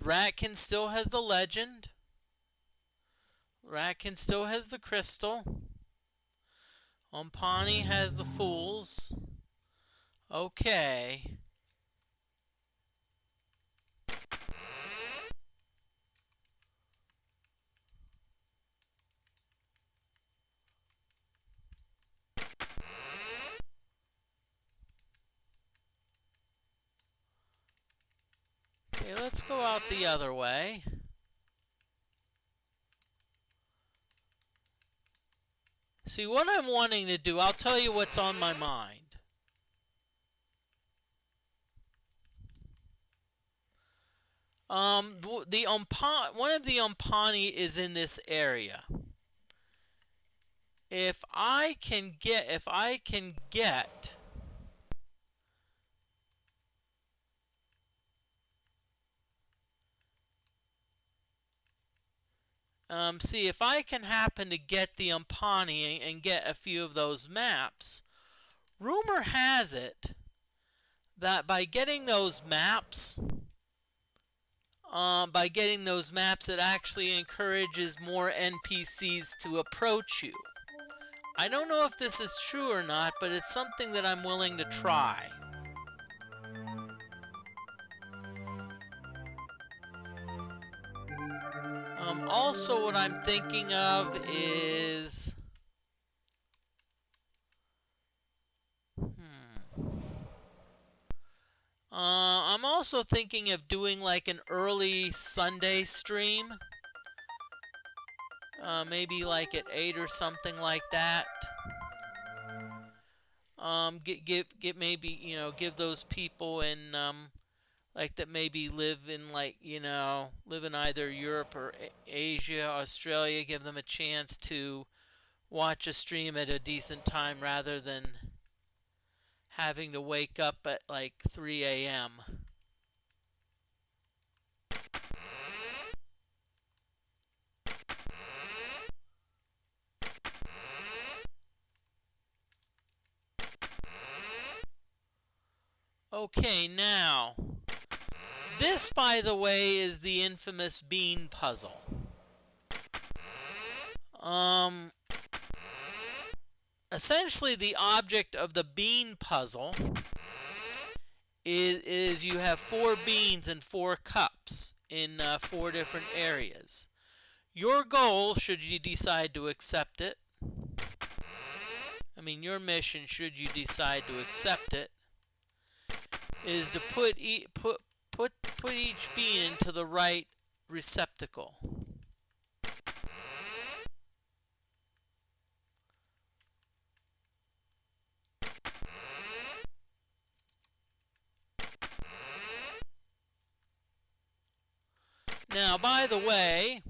Ratkin still has the legend. Ratkin still has the crystal. Ompani has the fools. Okay. Okay, let's go out the other way. See, what I'm wanting to do, I'll tell you what's on my mind. One of the Umpani is in this area. If I can get see if I can happen to get the Umpani and get a few of those maps. Rumor has it that by getting those maps, it actually encourages more NPCs to approach you. I don't know if this is true or not, but it's something that I'm willing to try. Also, what I'm thinking of is... I'm also thinking of doing like an early Sunday stream. Maybe like at 8 or something like that. Give those people in like that maybe live in either Europe or Asia, Australia, give them a chance to watch a stream at a decent time rather than having to wake up at like 3 a.m. Okay, now, this, by the way, is the infamous bean puzzle. Essentially, the object of the bean puzzle is you have 4 beans and 4 cups in 4 different areas. Your goal, should you decide to accept it, your mission, should you decide to accept it, is to put each bean into the right receptacle. Now, by the way,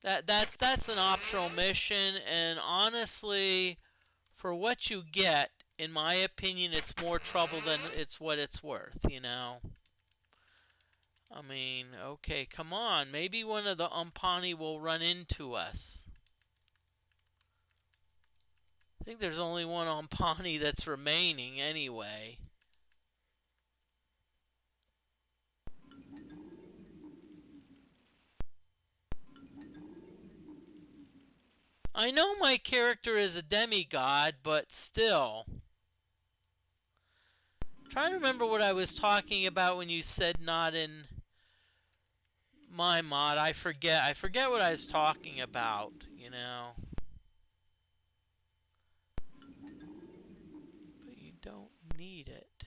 that's an optional mission, and honestly, for what you get, in my opinion, it's more trouble than it's what it's worth, Okay, come on. Maybe one of the Umpani will run into us. I think there's only one Umpani that's remaining anyway. I know my character is a demigod, but still. I'm trying to remember what I was talking about when you said not in my mod. I forget what I was talking about, But you don't need it.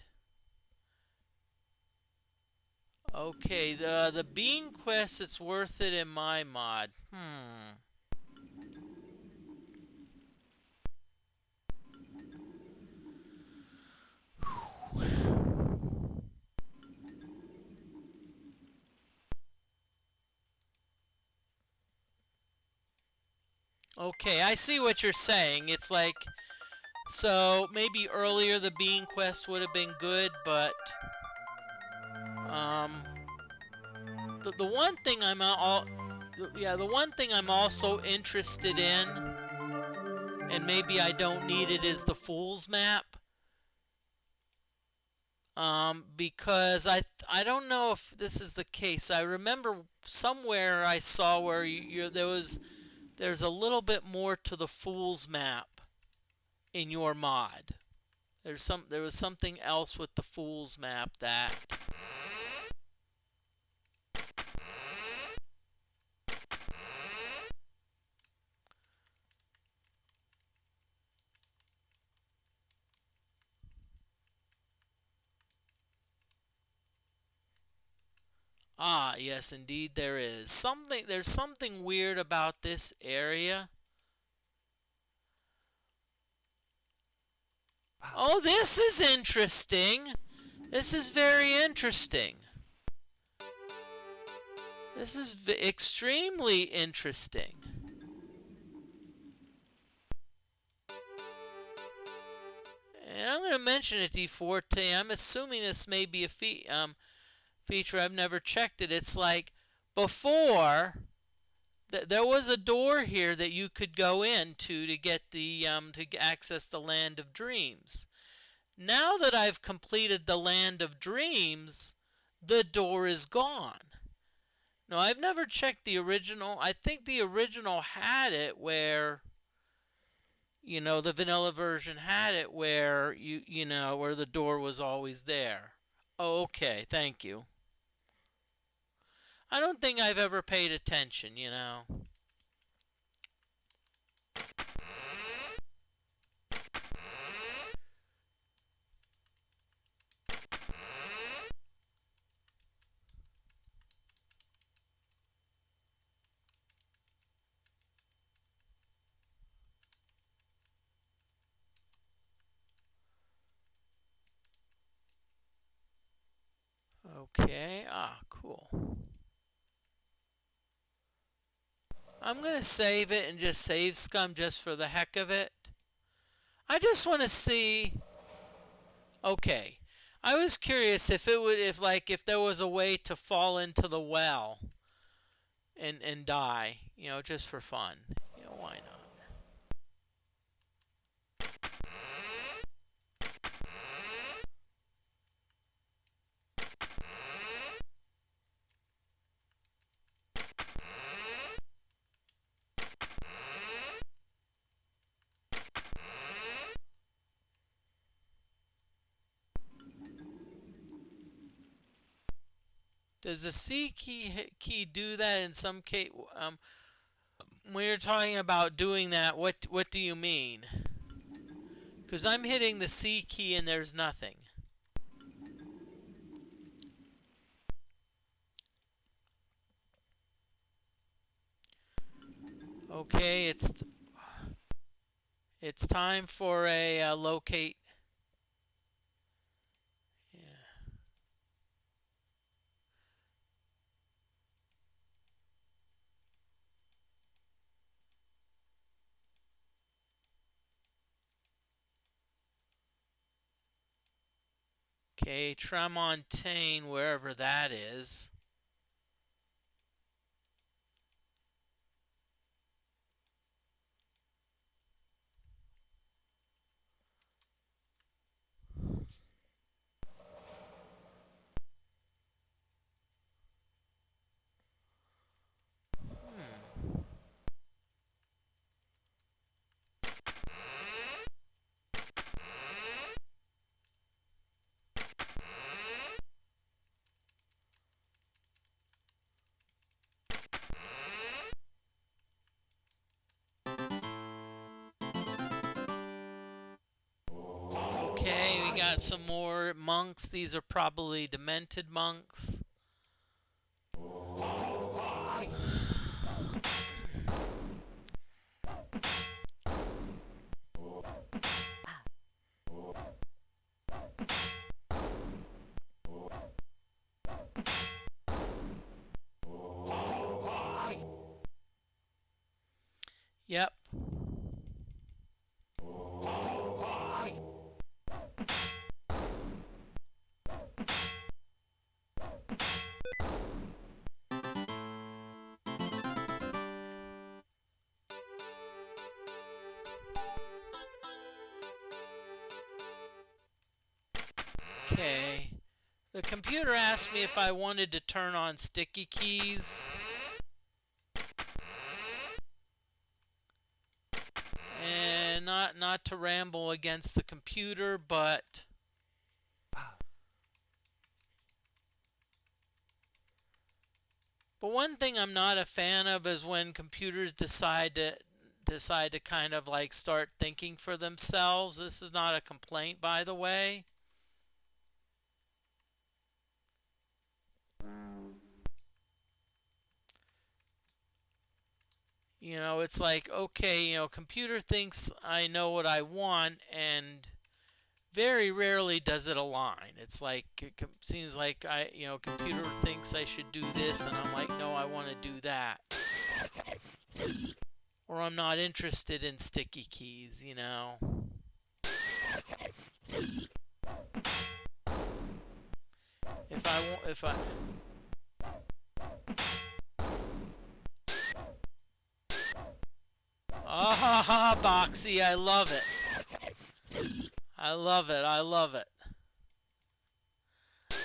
Okay, the bean quest, it's worth it in my mod. Okay, I see what you're saying. It's like, so maybe earlier the bean quest would have been good, but the one thing the one thing I'm also interested in, and maybe I don't need it, is the Fool's Map. Because I don't know if this is the case. I remember somewhere I saw where there's a little bit more to the Fool's Map in your mod. There was something else with the Fool's Map that... Ah, yes, indeed there is. There's something weird about this area. Oh, this is interesting. This is very interesting. This is extremely interesting. And I'm going to mention it, DFortae. I'm assuming this may be a feature. I've never checked it. It's like before there was a door here that you could go into to get the to access the Land of Dreams. Now that I've completed the Land of Dreams, the door is gone. No, I've never checked the original. I think the original had it where, the vanilla version had it where where the door was always there. Oh, okay, thank you. I don't think I've ever paid attention. Okay, cool. I'm going to save it and just save scum just for the heck of it. I just want to see. Okay. I was curious if there was a way to fall into the well and die, just for fun. Why not? Does the C key do that in some case? When you're talking about doing that, what do you mean? Because I'm hitting the C key and there's nothing. Okay, it's time for a locate. Yeah. Okay, Tramontane, wherever that is. Okay, we got some more monks. These are probably demented monks. Yep. Okay. The computer asked me if I wanted to turn on sticky keys. And not to ramble against the computer, but one thing I'm not a fan of is when computers decide to kind of like start thinking for themselves. This is not a complaint, by the way. You know, it's like, okay, you know, computer thinks I know what I want, and very rarely does it align. It's like, it seems like computer thinks I should do this, and I'm like, no, I want to do that. Or I'm not interested in sticky keys, you know. If I Ah ha ha, Boxy, I love it. I love it. I love it.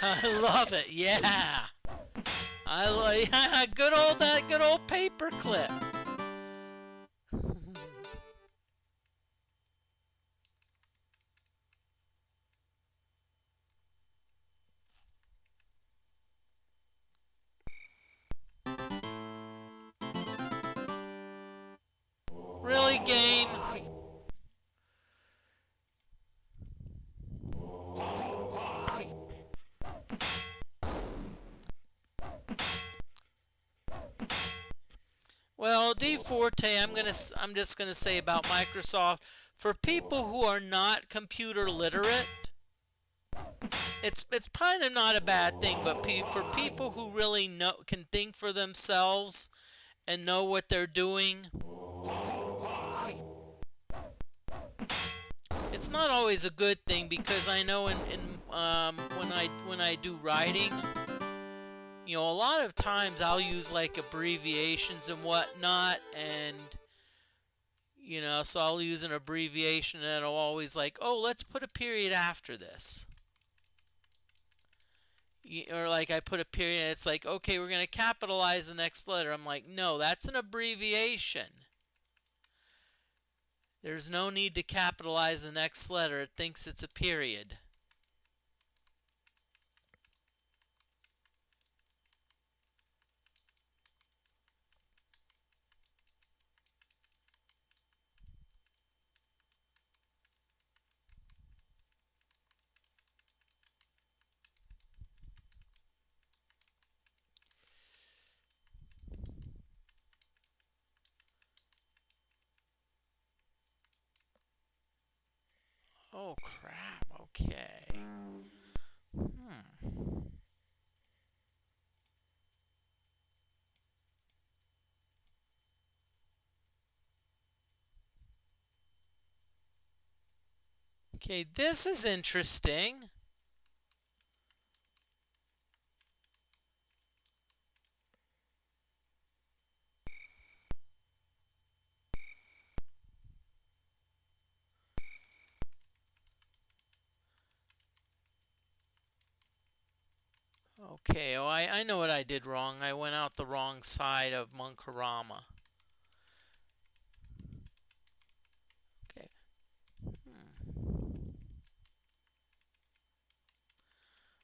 I love it. Yeah. Yeah, good old paper clip. Really, game? Well, DFortae, I'm just gonna say about Microsoft, for people who are not computer literate, it's kind of not a bad thing. But for people who really can think for themselves and know what they're doing, it's not always a good thing, because I know when I do writing, you know, a lot of times I'll use like abbreviations and whatnot, and you know, so I'll use an abbreviation and it'll always like, oh, let's put a period after this. Or like I put a period and it's like, okay, we're going to capitalize the next letter. I'm like, no, that's an abbreviation. There's no need to capitalize the next letter. It thinks it's a period. Oh, crap. Okay. Okay, this is interesting. Okay, oh, I know what I did wrong. I went out the wrong side of Munkarama. Okay.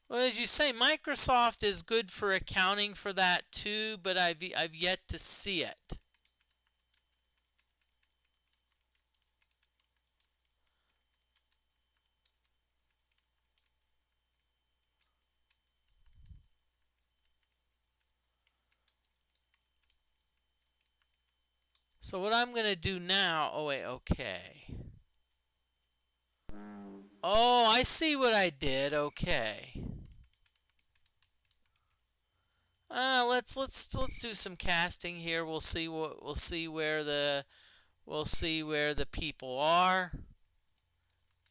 Well, as you say, Microsoft is good for accounting for that too, but I've yet to see it. So what I'm going to do now, oh wait, okay. Oh, I see what I did. Okay. Let's do some casting here. We'll see where the people are,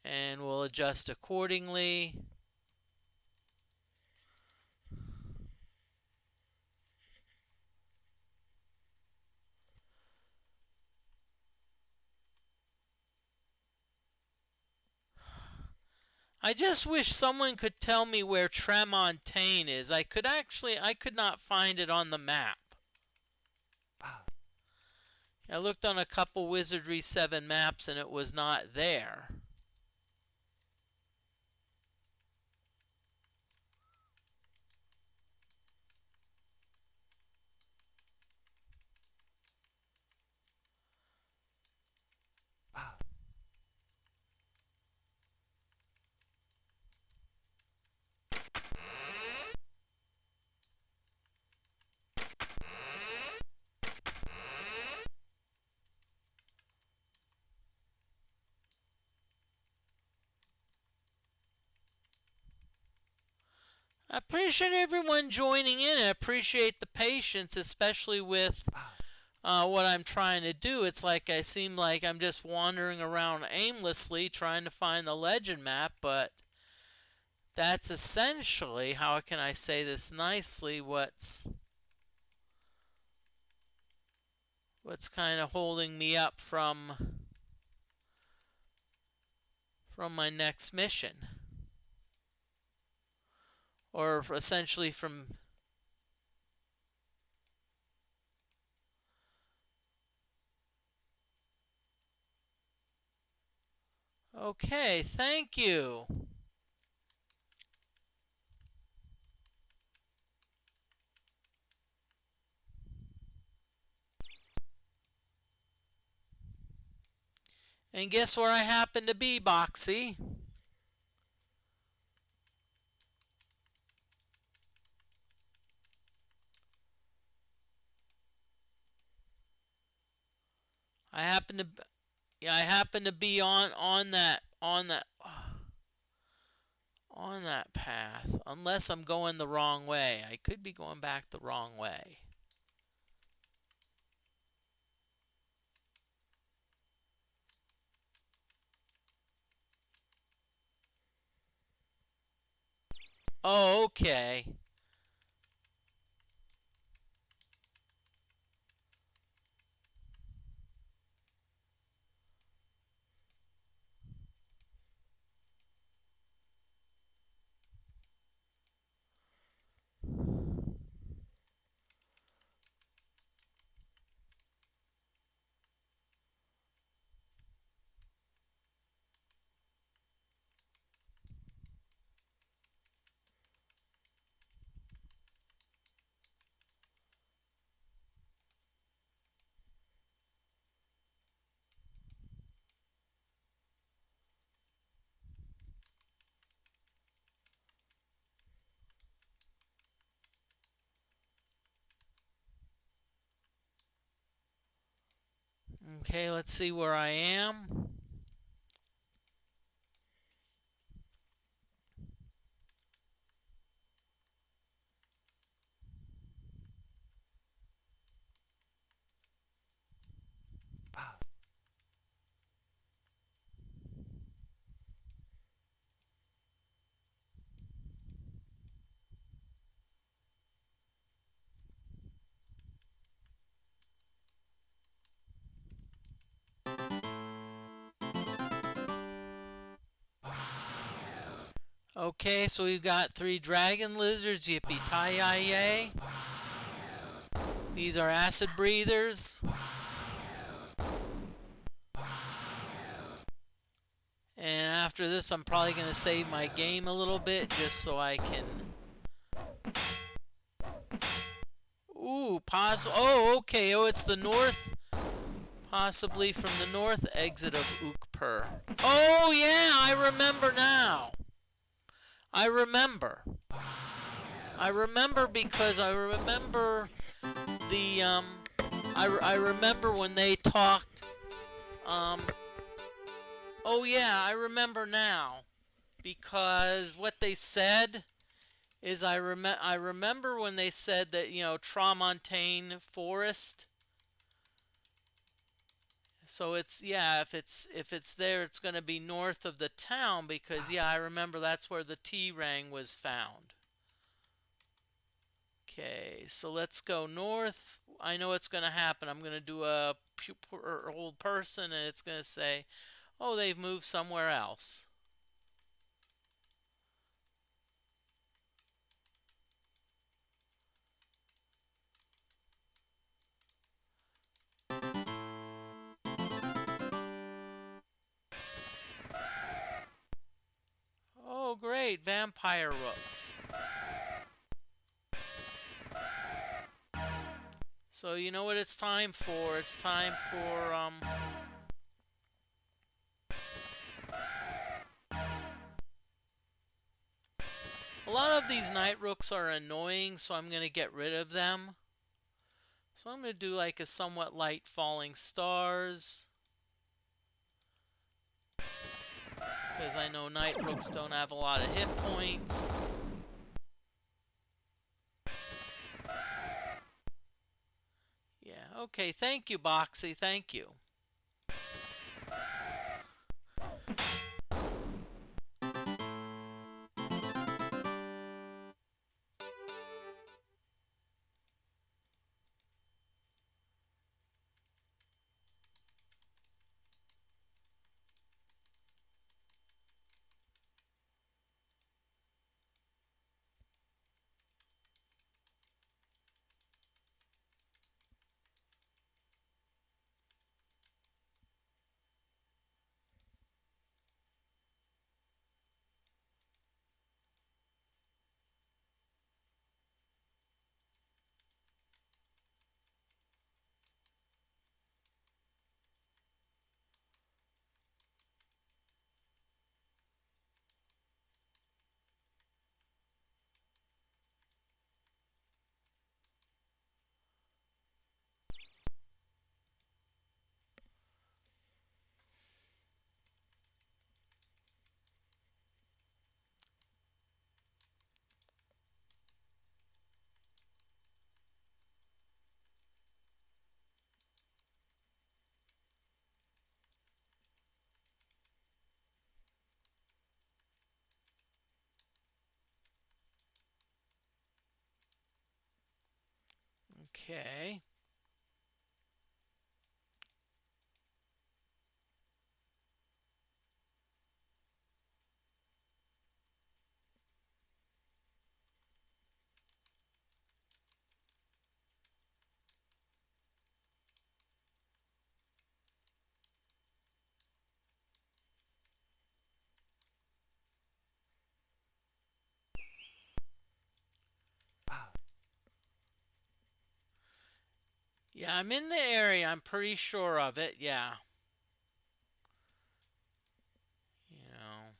and we'll adjust accordingly. I just wish someone could tell me where Tremontaine is. I could not find it on the map. I looked on a couple Wizardry 7 maps and it was not there. I appreciate everyone joining in. I appreciate the patience, especially with what I'm trying to do. It's like I seem like I'm just wandering around aimlessly trying to find the legend map, but that's essentially, how can I say this nicely, what's kind of holding me up from my next mission. Or essentially from... Okay, thank you. And guess where I happen to be, Boxy? I happen to... Yeah, I happen to be on that path, unless I'm going the wrong way. I could be going back the wrong way. Oh, okay. Okay, let's see where I am. Okay, so we've got 3 dragon lizards, yippee-ki-yay. These are acid breathers. And after this, I'm probably going to save my game a little bit just so I can... Ooh, oh, okay. Oh, it's the north, possibly from the north exit of Ukpur. Oh, yeah, I remember now. I remember because I remember the, I remember when they talked, oh yeah, I remember now, because what they said is I remember when they said that, you know, Tramontane Forest. So it's, yeah, if it's there, it's going to be north of the town, because yeah, I remember that's where the T-Rang was found. Okay, so let's go north. I know what's going to happen. I'm going to do a old person, and it's going to say, oh, they've moved somewhere else. Oh, great, vampire rooks. So you know what it's time for? It's time for, a lot of these night rooks are annoying, so I'm going to get rid of them. So I'm going to do like a somewhat light falling stars. Because I know night rooks don't have a lot of hit points. Okay, thank you, Boxy. Thank you. Okay. Yeah, I'm in the area. I'm pretty sure of it. Yeah. You know.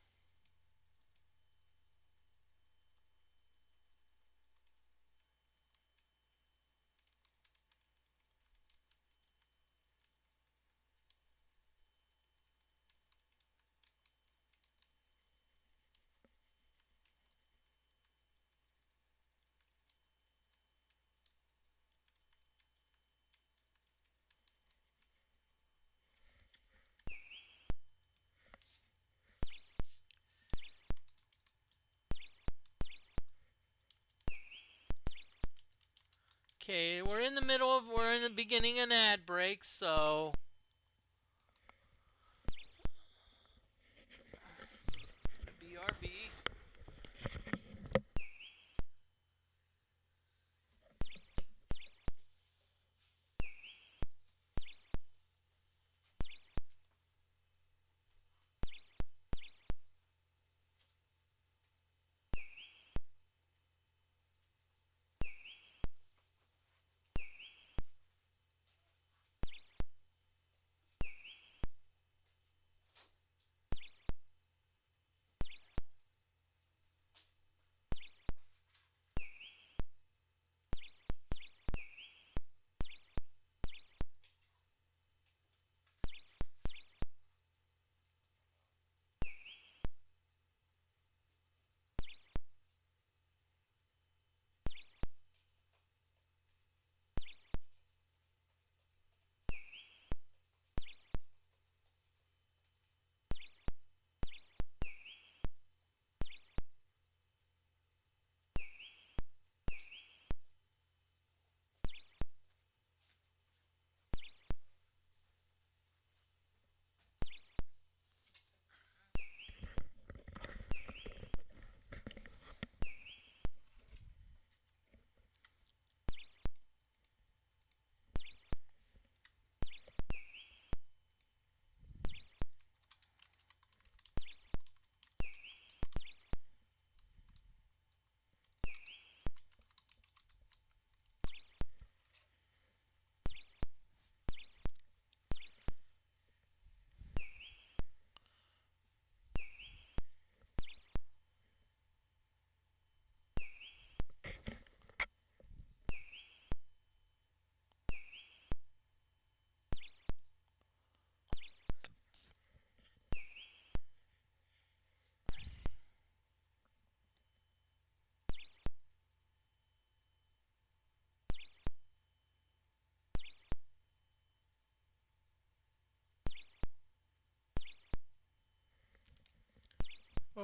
Okay, we're in the beginning of an ad break, so BRB.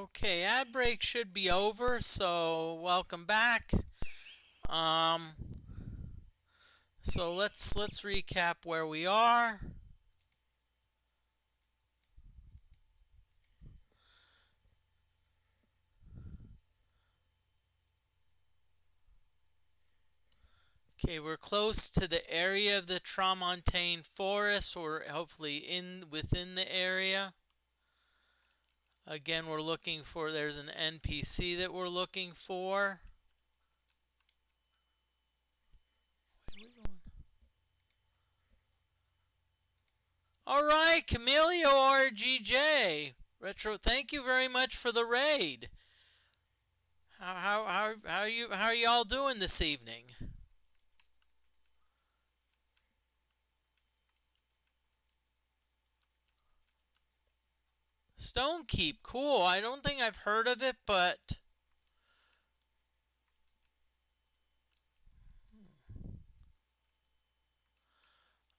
Okay, ad break should be over, so welcome back. Um, so let's recap where we are. Okay, we're close to the area of the Tramontane Forest, or hopefully within the area. Again, we're looking for, there's an NPC that we're looking for. Where are we going? All right, Camellia RGJ. Retro, thank you very much for the raid. How are y'all doing this evening? Stonekeep, cool. I don't think I've heard of it, but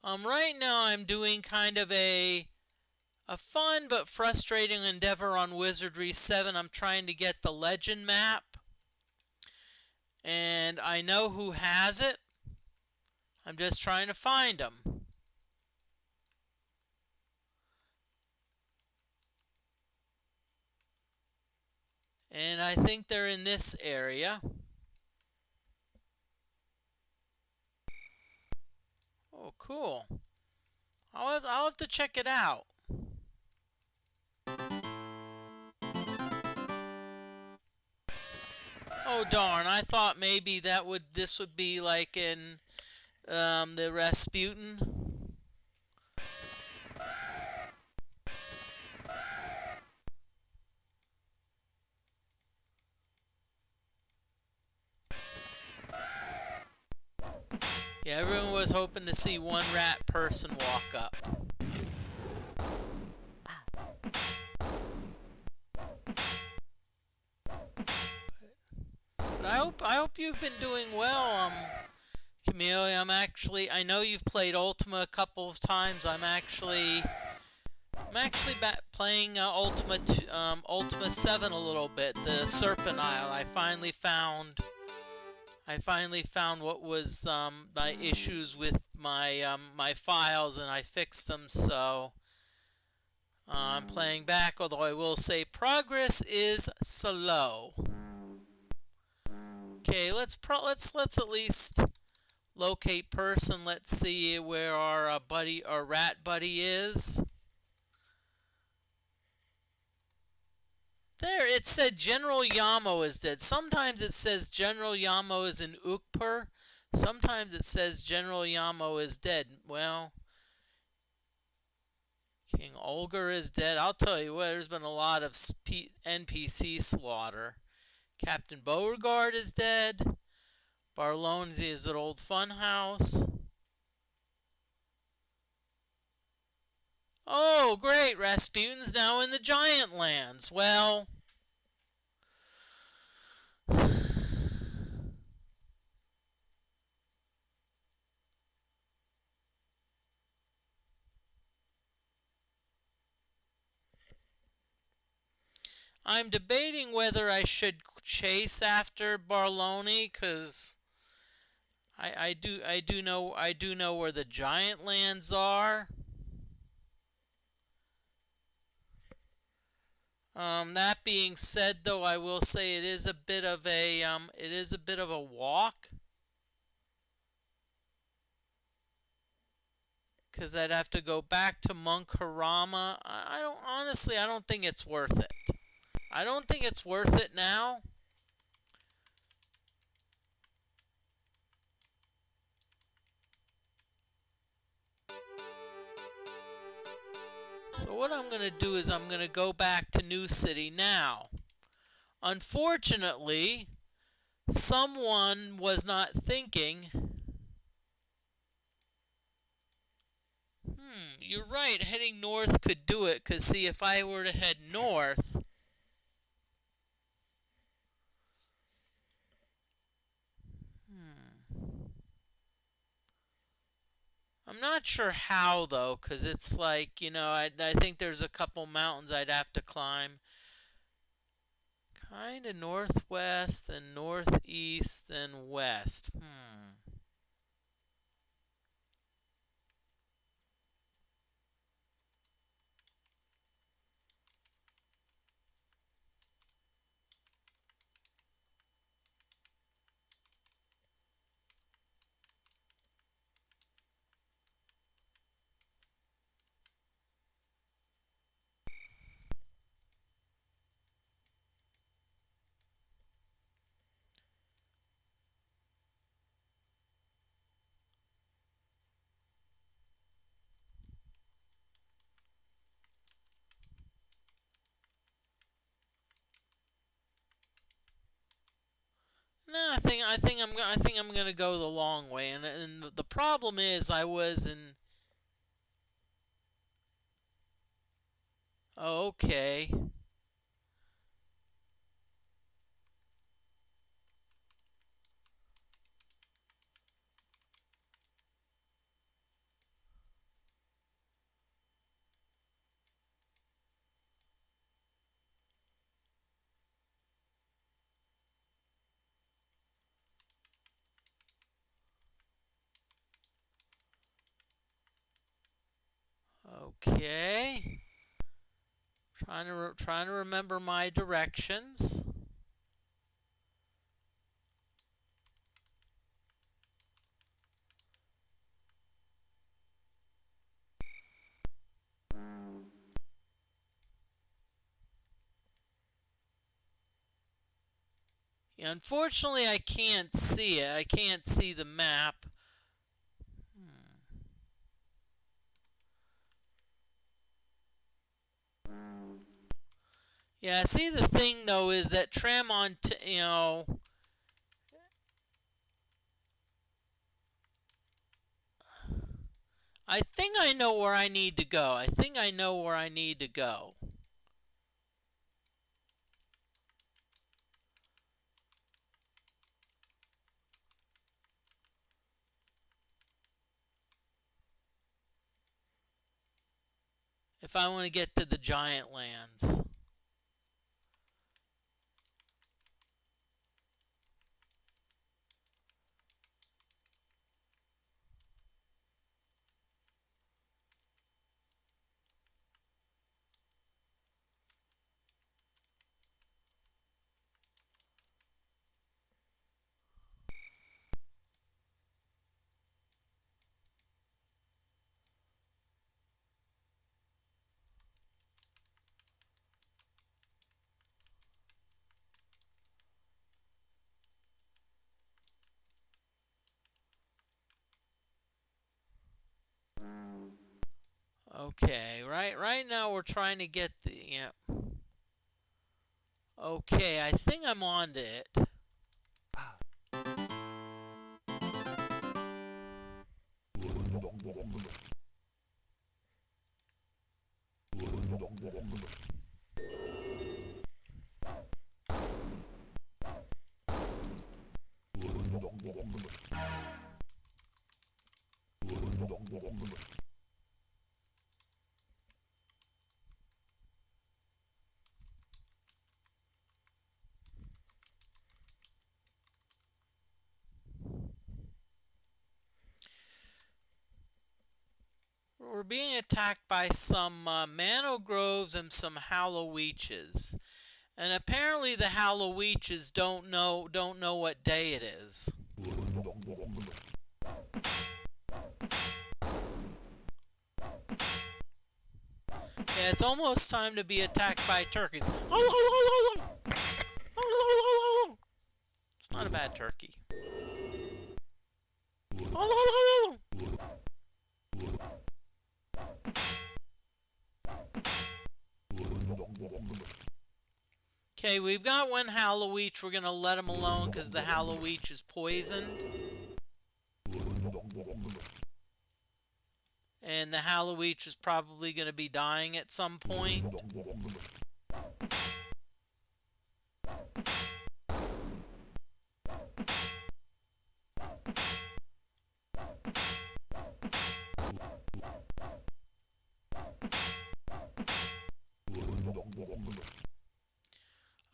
right now I'm doing kind of a fun but frustrating endeavor on Wizardry 7. I'm trying to get the legend map, and I know who has it. I'm just trying to find them. And I think they're in this area. Oh, cool. I'll have to check it out. Oh darn! I thought maybe this would be like in the Rasputin. Yeah, everyone was hoping to see one rat person walk up. But I hope you've been doing well, Camille. I know you've played Ultima a couple of times. I'm actually playing Ultima 7 a little bit. The Serpent Isle. I finally found what was my issues with my files, and I fixed them. So I'm playing back. Although I will say progress is slow. Okay, let's at least locate person. Let's see where our rat buddy is. There, it said General Yamo is dead. Sometimes it says General Yamo is in Ukpur. Sometimes it says General Yamo is dead. Well, King Olger is dead. I'll tell you what, there's been a lot of NPC slaughter. Captain Beauregard is dead. Barlonzi is at Old Funhouse. Oh, great! Rasputin's now in the Giant Lands. Well, I'm debating whether I should chase after Barloni, because I do know where the Giant Lands are. That being said, though, I will say it is a bit of a walk, because I'd have to go back to Monkarama. I don't think it's worth it. I don't think it's worth it now. So what I'm going to do is I'm going to go back to New City now. Unfortunately, someone was not thinking. You're right. Heading north could do it, because see, if I were to head north, I'm not sure how, though, because it's like, I think there's a couple mountains I'd have to climb. Kind of northwest, then northeast, then west. No, I think I'm gonna go the long way, and the problem is I was in. Oh, okay. Okay. Trying to remember my directions. Yeah, unfortunately, I can't see it. I can't see the map. Yeah, see the thing though is that Tramont, I think I know where I need to go. I think I know where I need to go. If I want to get to the giant lands. Okay, right now we're trying to get the Okay, I think I'm on to it. We're being attacked by some Manogroves and some Halloweeches. And apparently the Halloweeches don't know what day it is. Yeah, it's almost time to be attacked by turkeys. It's not a bad turkey. Okay, we've got one Halloweech. We're gonna let him alone because the Halloweech is poisoned. And the Halloweech is probably gonna be dying at some point.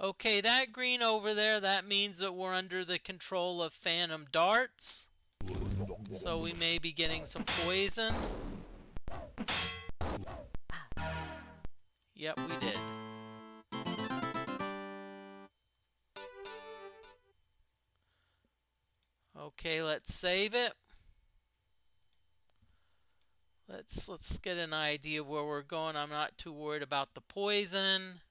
Okay, that green over there, that means that we're under the control of phantom darts. So we may be getting some poison. Yep, we did. Okay, let's save it. Let's get an idea of where we're going. I'm not too worried about the poison.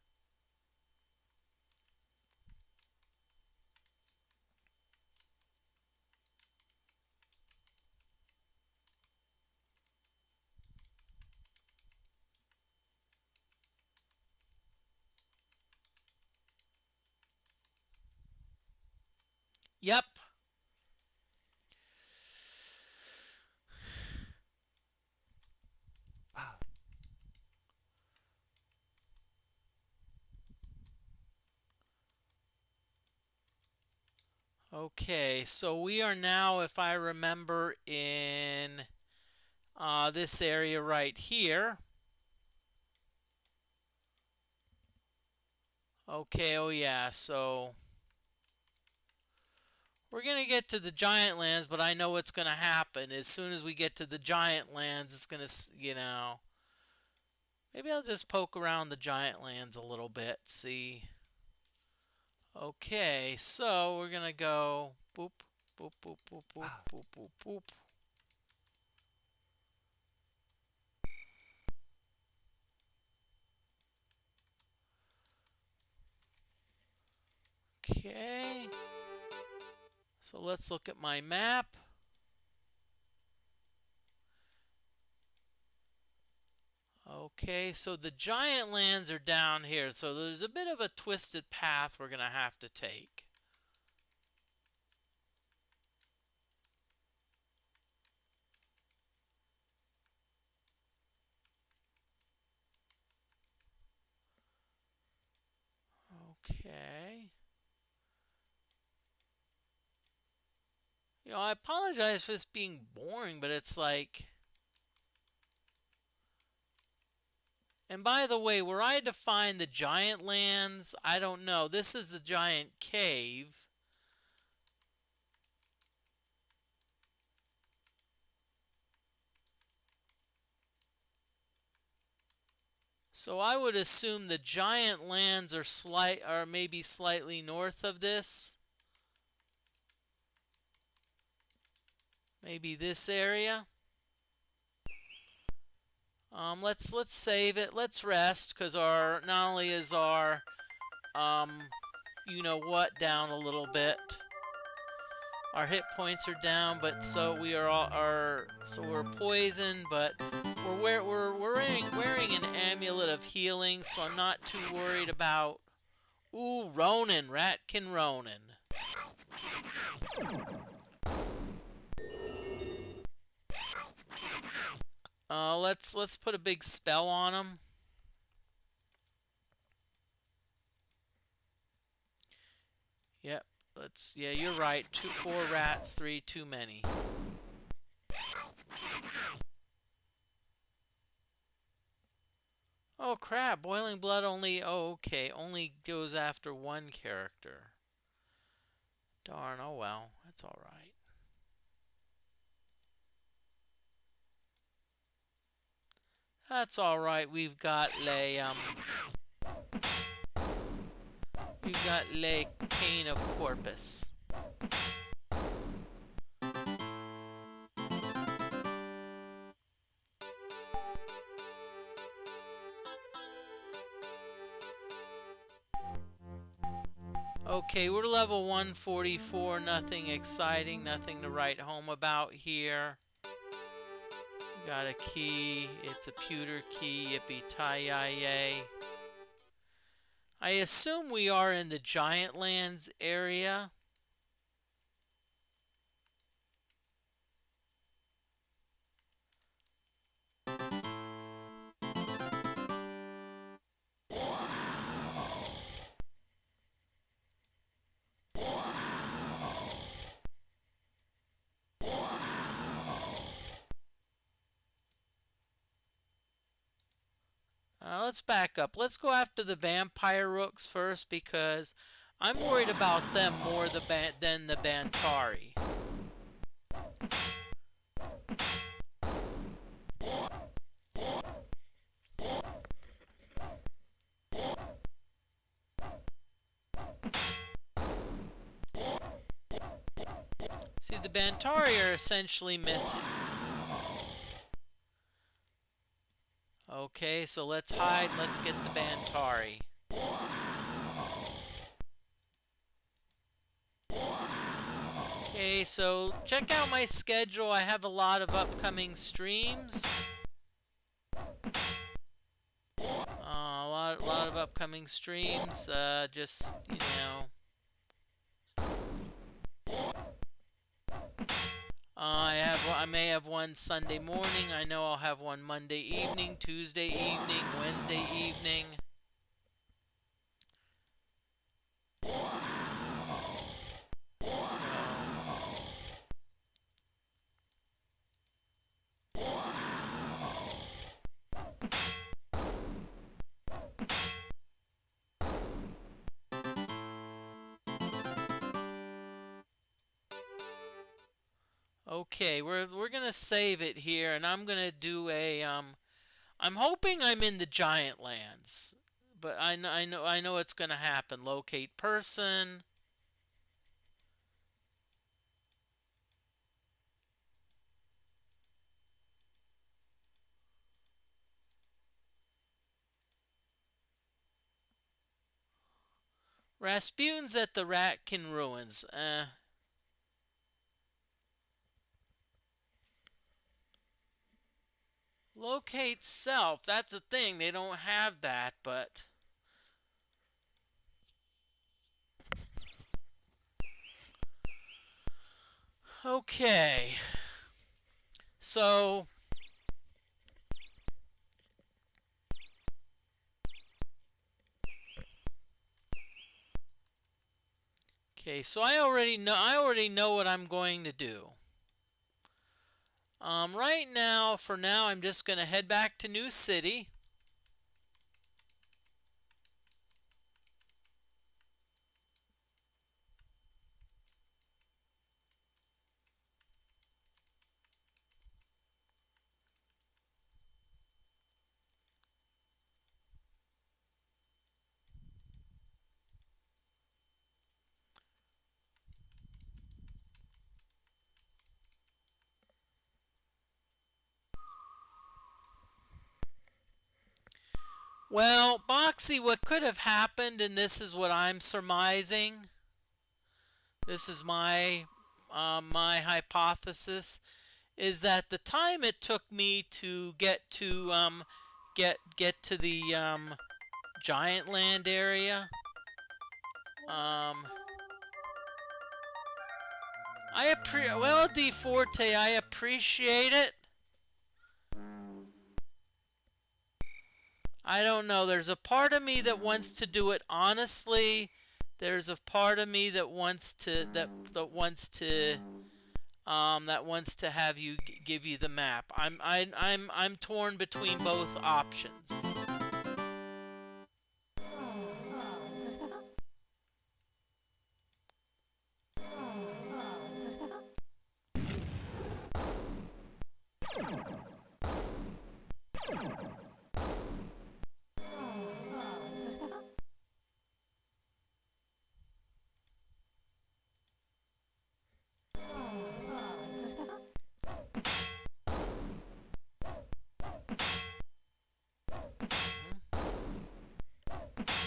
Yep. Okay, so we are now, if I remember, in this area right here. Okay, oh yeah, so we're going to get to the giant lands, but I know what's going to happen. As soon as we get to the giant lands, it's going to, maybe I'll just poke around the giant lands a little bit, see. Okay, so we're going to go boop, boop, boop, boop, boop, boop, boop, boop. Okay, so let's look at my map. Okay, so the giant lands are down here, so there's a bit of a twisted path we're going to have to take. Okay. I apologize for this being boring, but it's like... And by the way, where I define the giant lands, I don't know. This is the giant cave. So I would assume the giant lands are maybe slightly north of this. Maybe this area. Let's save it. Let's rest, because our not only is our you know what down a little bit. Our hit points are down, but so we are so we're poisoned, but we're wearing an amulet of healing, so I'm not too worried about. Ooh, Ronin, Ratkin Ronin. Let's put a big spell on him. Yep. Yeah, you're right. 4 rats, 3 too many. Oh crap, Boiling Blood only, oh okay, only goes after one character. Darn, oh well, that's alright. That's alright, we've got Le Cane of Corpus. Okay, we're level 144, nothing exciting, nothing to write home about here. Got a key, it's a pewter key, yippee-ti-yi-yay. I assume we are in the Giant Lands area. let's back up. Let's go after the vampire rooks first because I'm worried about them more than the Bantari. See, the Bantari are essentially missing. Okay, so let's hide and let's get the Bantari. Okay, so check out my schedule. I have a lot of upcoming streams. A lot of upcoming streams. Just, you know. I may have one Sunday morning. I know I'll have one Monday evening, Tuesday evening, Wednesday evening. Okay, we're gonna save it here, and I'm gonna do a I'm hoping I'm in the Giant Lands, but I know it's gonna happen. Locate person. Rasputin's at the Ratkin Ruins. Locate self. That's a thing. They don't have that, but... Okay. So... Okay, so I already know what I'm going to do. Right now, for now, I'm just going to head back to New City. Well, Boxy, what could have happened, and this is what I'm surmising, this is my hypothesis, is that the time it took me to get to the Giant Land area, well, DFortae, I appreciate it. I don't know. There's a part of me that wants to do it honestly. There's a part of me that wants to have you give you the map. I'm torn between both options.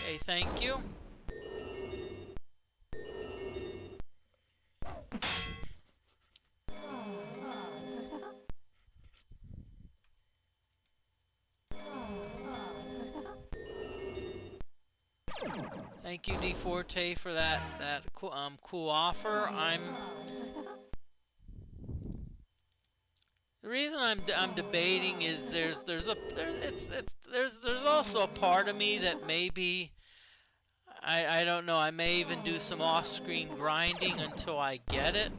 Okay, thank you. Thank you, DFortae, for that cool offer. The reason I'm debating is there's also a part of me that maybe I don't know, I may even do some off-screen grinding until I get it.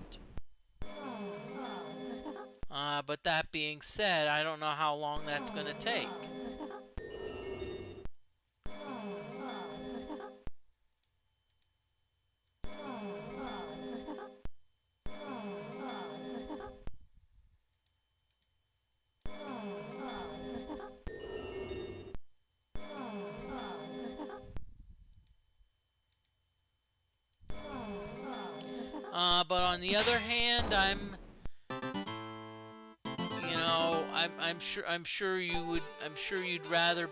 But that being said, I don't know how long that's going to take. But on the other hand, I'm sure you'd rather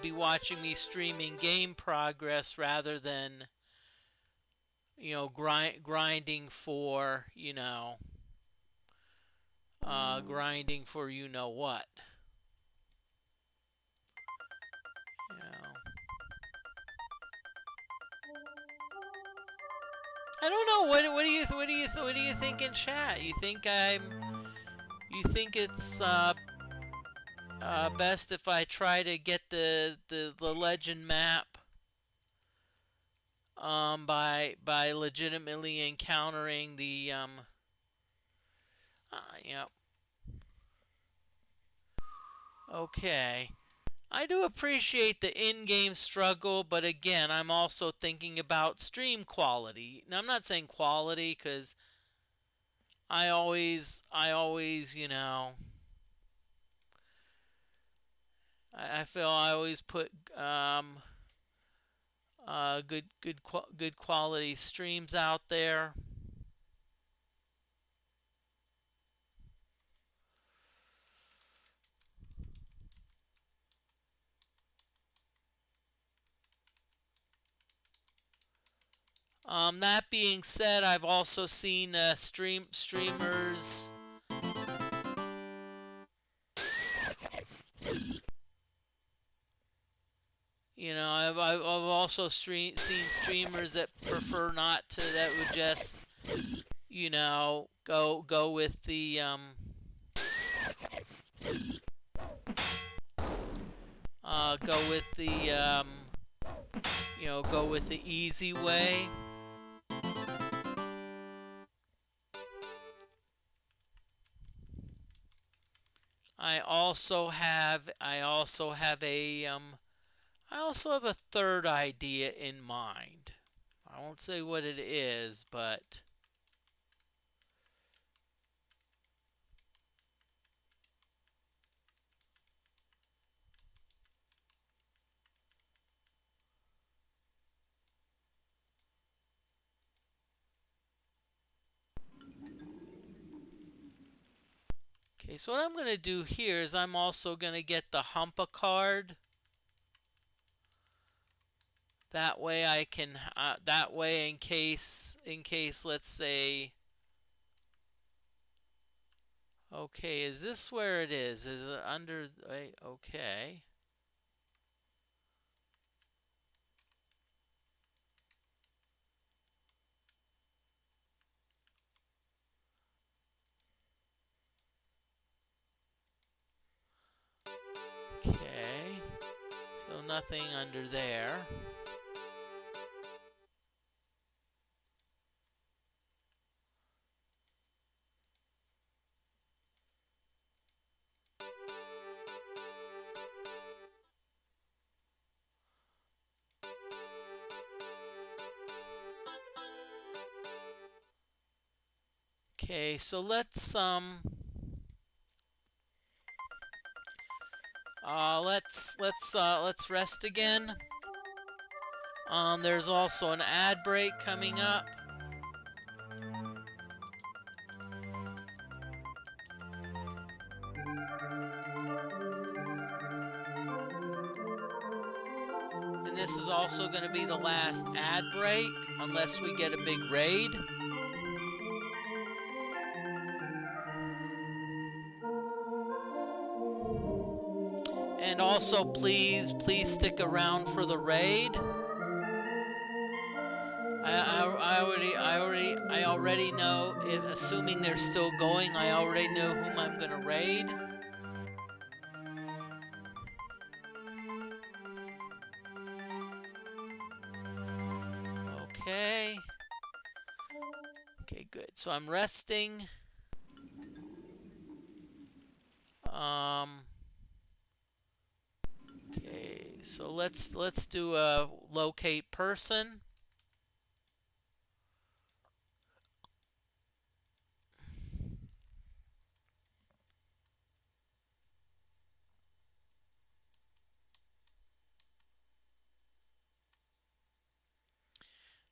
be watching me streaming game progress rather than grinding for grinding for you know what. You know. I don't know. What do you think in chat? You think it's best if I try to get the legend map by legitimately encountering the yep. Okay. I do appreciate the in-game struggle, but again, I'm also thinking about stream quality. Now, I'm not saying quality because I always, I feel I always put good quality streams out there. That being said, I've also seen streamers. I've also seen streamers that prefer not to. That would just go with the go with the go with the easy way. I also have a third idea in mind. I won't say what it is, but okay, so what I'm going to do here is I'm also going to get the Humpa card. That way I can, that way in case, let's say, okay, is this where it is? Is it under, okay. Okay, so nothing under there. Okay, so let's rest again. There's also an ad break coming up. And this is also going to be the last ad break, unless we get a big raid. And also, please stick around for the raid. I already know, assuming they're still going, I already know whom I'm gonna raid. Okay. Okay, good. So I'm resting. Okay, so let's do a locate person.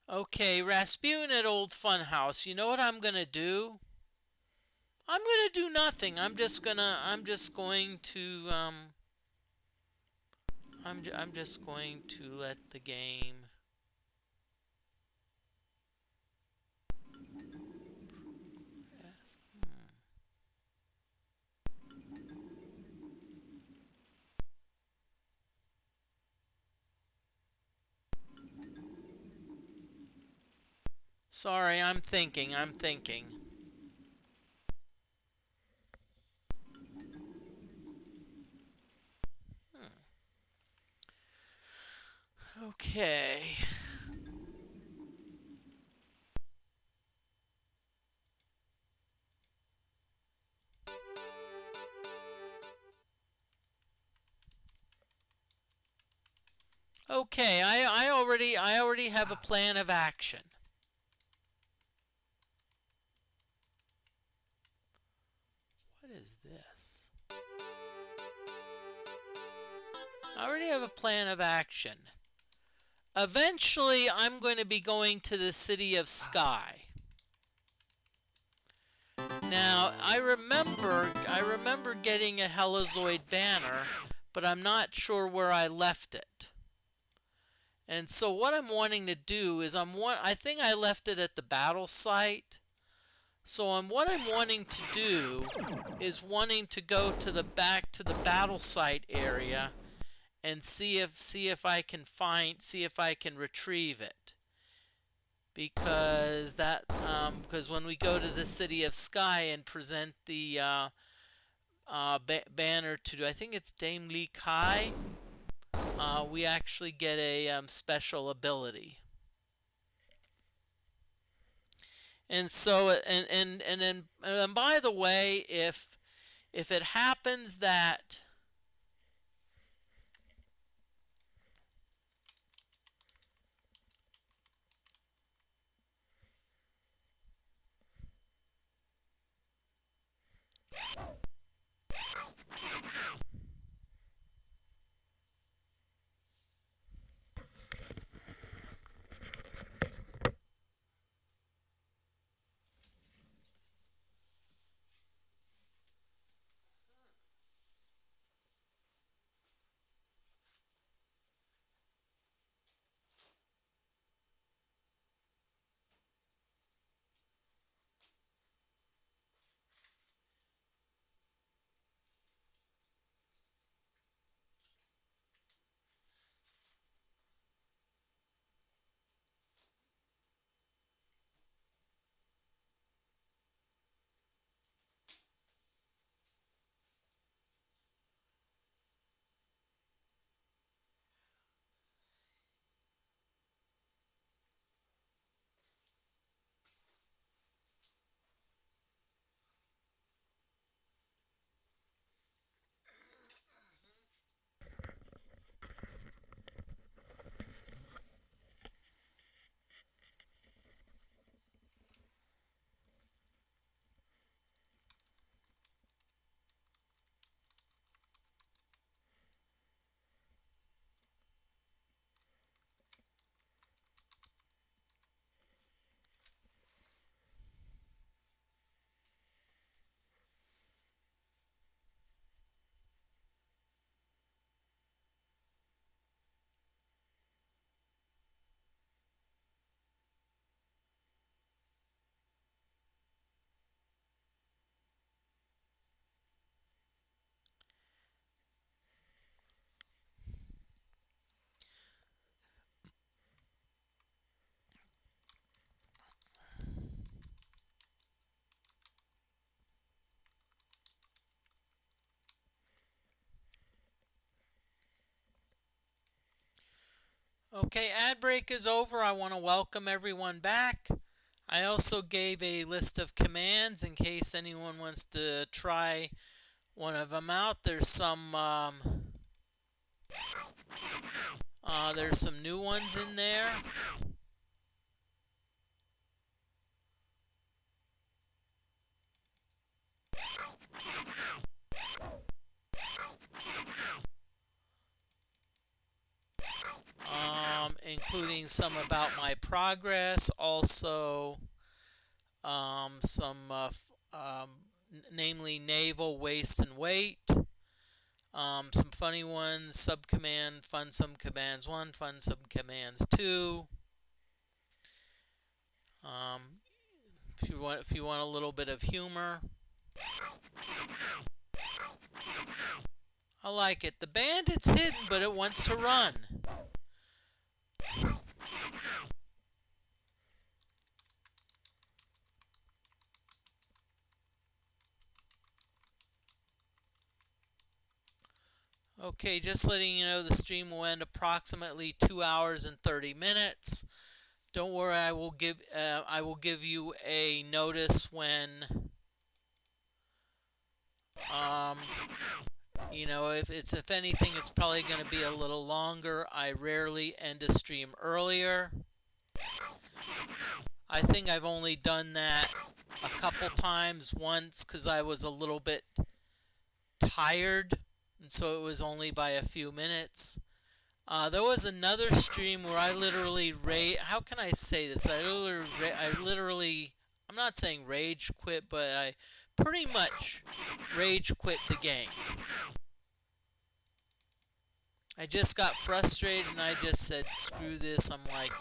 Okay, Rasputin at Old Funhouse. You know what I'm gonna do? I'm gonna do nothing. I'm just going to I'm just going to let the game. Yes. Sorry, I'm thinking. I'm thinking. Okay. Okay, I already have a plan of action. What is this? I already have a plan of action. Eventually, I'm going to be going to the city of Sky. Now, I remember getting a Helizoid banner, but I'm not sure where I left it. And so what I'm wanting to do is I think I left it at the battle site. So what I'm wanting to do is wanting to go to the back to the battle site area and see if I can see if I can retrieve it. Because when we go to the City of Sky and present the banner to, I think it's Dame Li Kai, we actually get a special ability. And so and by the way, if it happens that okay, ad break is over. I want to welcome everyone back. I also gave a list of commands in case anyone wants to try one of them out. There's some new ones in there. including some about my progress, also some namely naval waste and weight. Some funny ones, subcommand, fun subcommands 1, fun subcommands 2. Um, if you want a little bit of humor. I like it. The bandit's hidden, but it wants to run. Okay, just letting you know the stream will end approximately 2 hours and 30 minutes. Don't worry, I will give you a notice when if anything it's probably going to be a little longer. I rarely end a stream earlier. I think I've only done that a couple times, once cuz I was a little bit tired, and so it was only by a few minutes. There was another stream where I literally how can I say this? I'm not saying rage quit, but I pretty much rage quit the game. I just got frustrated and I just said, screw this. I'm like,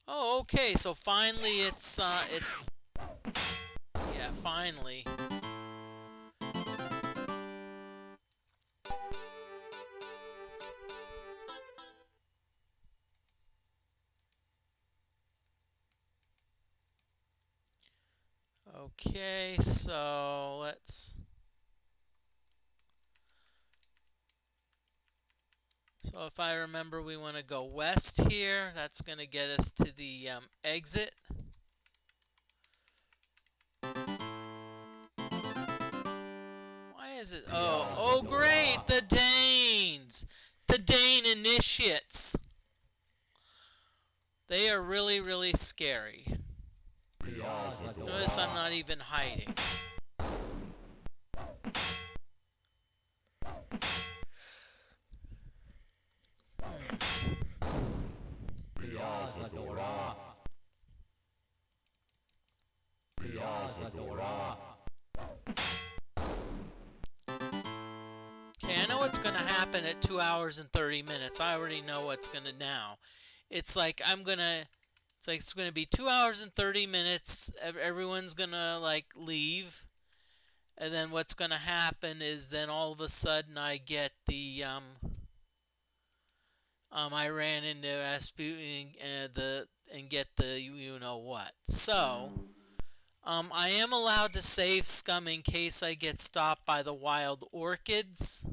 Oh, okay, so finally yeah, finally. Okay, so So if I remember, we want to go west here. That's going to get us to the exit. Why is it? Oh, great! The Danes! The Dane initiates! They are really, really scary. Notice I'm not even hiding. Okay, I know what's going to happen at 2 hours and 30 minutes. I already know what's going to now. It's like it's going to be 2 hours and 30 minutes. Everyone's going to leave. And then what's going to happen is then all of a sudden I get the I ran into Rasputin and get the you know what. So I am allowed to save scum in case I get stopped by the wild orchids.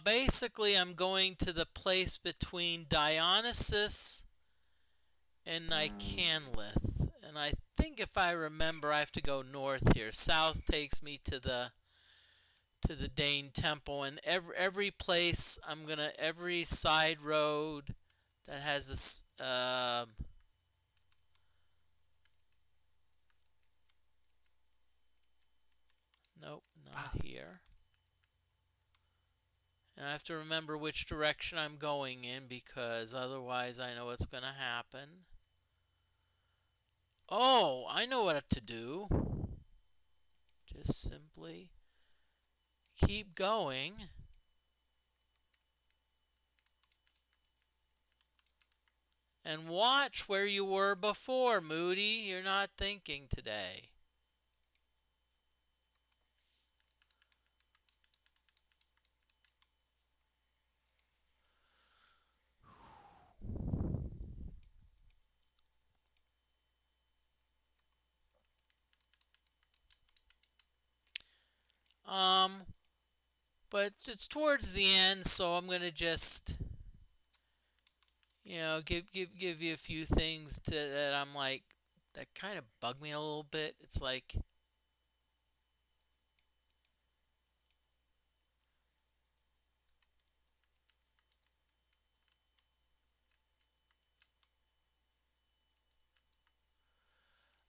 Basically, I'm going to the place between Dionysus and Nicanlith. And I think if I remember, I have to go north here. South takes me to the Dane Temple. And every place, every side road that has this... nope, not here. And I have to remember which direction I'm going in, because otherwise I know what's going to happen. Oh, I know what to do. Just simply keep going. And watch where you were before, Moody. You're not thinking today. But it's towards the end, so I'm gonna just, give you a few things that I'm like, that kind of bug me a little bit. It's like,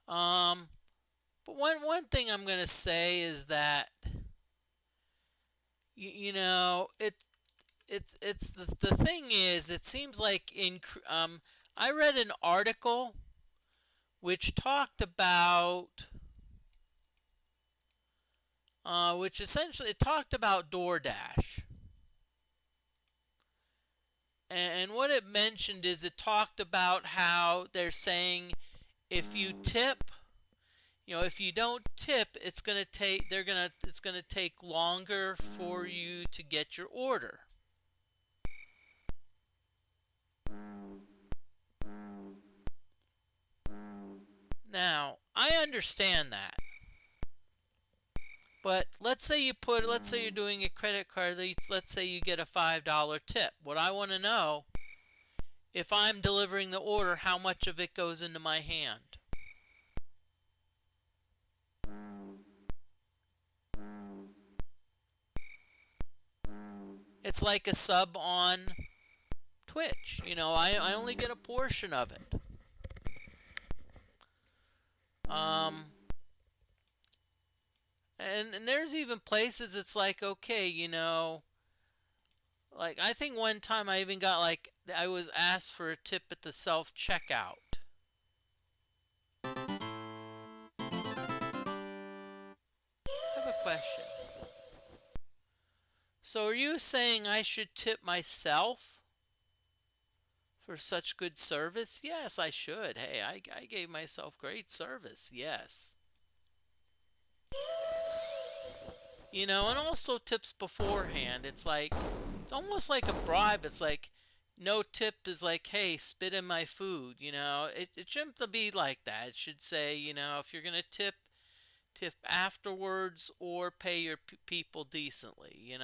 but one thing I'm gonna say is that, You know, it's the thing is, it seems like I read an article which talked about which essentially it talked about DoorDash. And what it mentioned is it talked about how they're saying if you tip, if you don't tip, it's gonna take longer for you to get your order. Now, I understand that. But let's say you're doing a credit card, let's say you get a $5 tip. What I want to know, if I'm delivering the order, how much of it goes into my hand? It's like a sub on Twitch. I only get a portion of it. Um, and there's even places it's like, okay, like I think one time I even got like, I was asked for a tip at the self checkout. I have a question. So are you saying I should tip myself for such good service? Yes, I should. Hey, I gave myself great service. Yes. And also tips beforehand. It's almost like a bribe. It's like, no tip is like, hey, spit in my food. It shouldn't be like that. It should say, if you're going to tip afterwards or pay your people decently.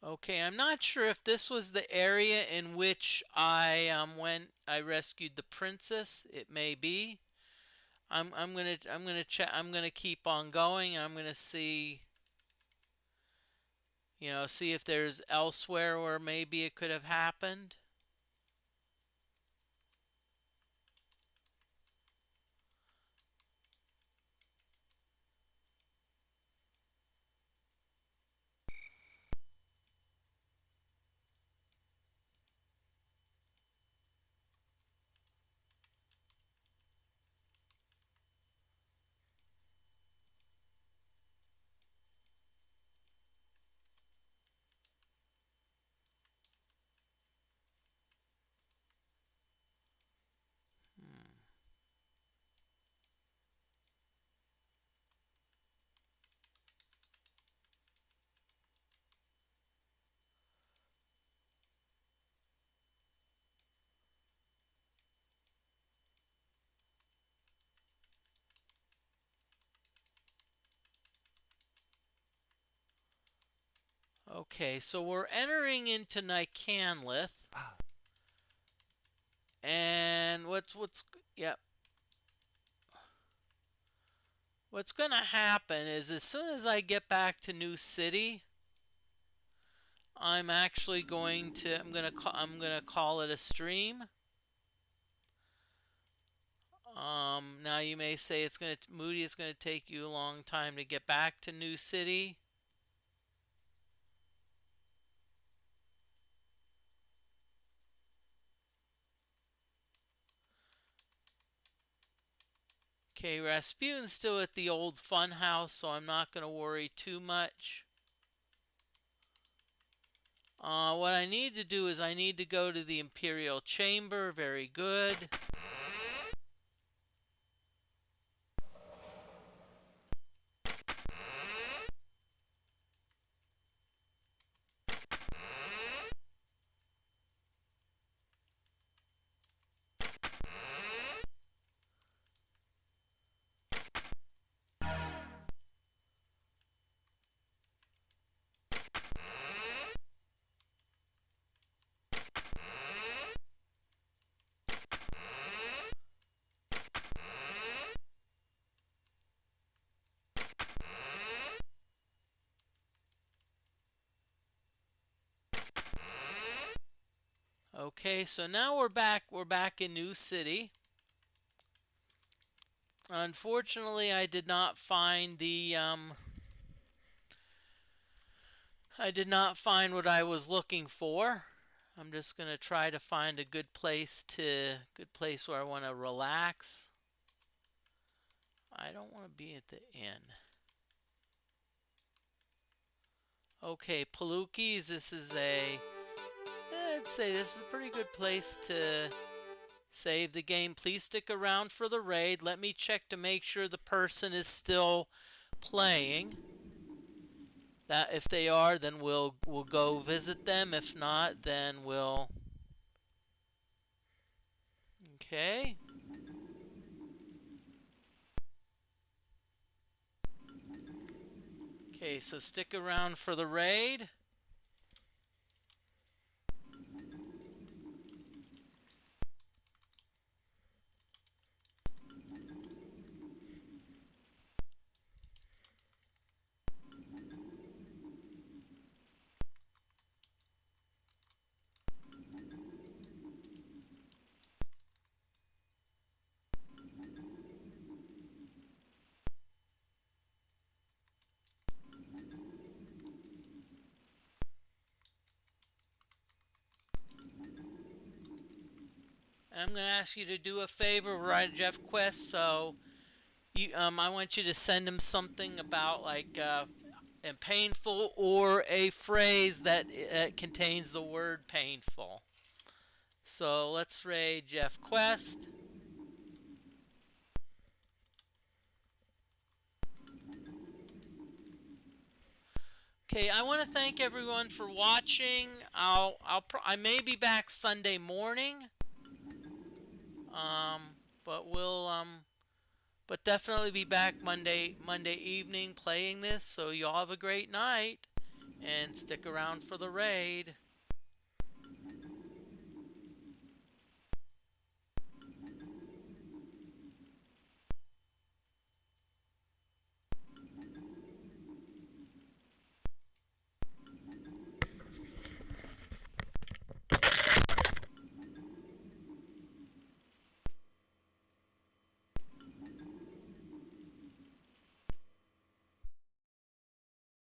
Okay, I'm not sure if this was the area in which when I rescued the princess. It may be. I'm gonna keep on going. I'm gonna see if there's elsewhere where maybe it could have happened. Hmm. Okay, so we're entering into Nicanlith, and yep. What's gonna happen is as soon as I get back to New City, I'm gonna call it a stream. Now you may say Moody, it's gonna take you a long time to get back to New City. Okay, Rasputin's still at the old fun house, so I'm not gonna worry too much. What I need to do is I need to go to the Imperial Chamber. Very good. Okay, so now we're back. We're back in New City. Unfortunately, I did not find I did not find what I was looking for. I'm just gonna try to find a good place where I want to relax. I don't want to be at the inn. Okay, Palookies. I'd say this is a pretty good place to save the game. Please stick around for the raid. Let me check to make sure the person is still playing. That if they are, then we'll go visit them. If not, then we'll. Okay. Okay, so stick around for the raid. I'm going to ask you to do a favor, write Jeff Quest. So I want you to send him something about like and painful or a phrase that contains the word painful. So let's raid Jeff Quest. Okay, I want to thank everyone for watching. I may be back Sunday morning. Um, but definitely be back Monday evening playing this. So y'all have a great night and stick around for the raid.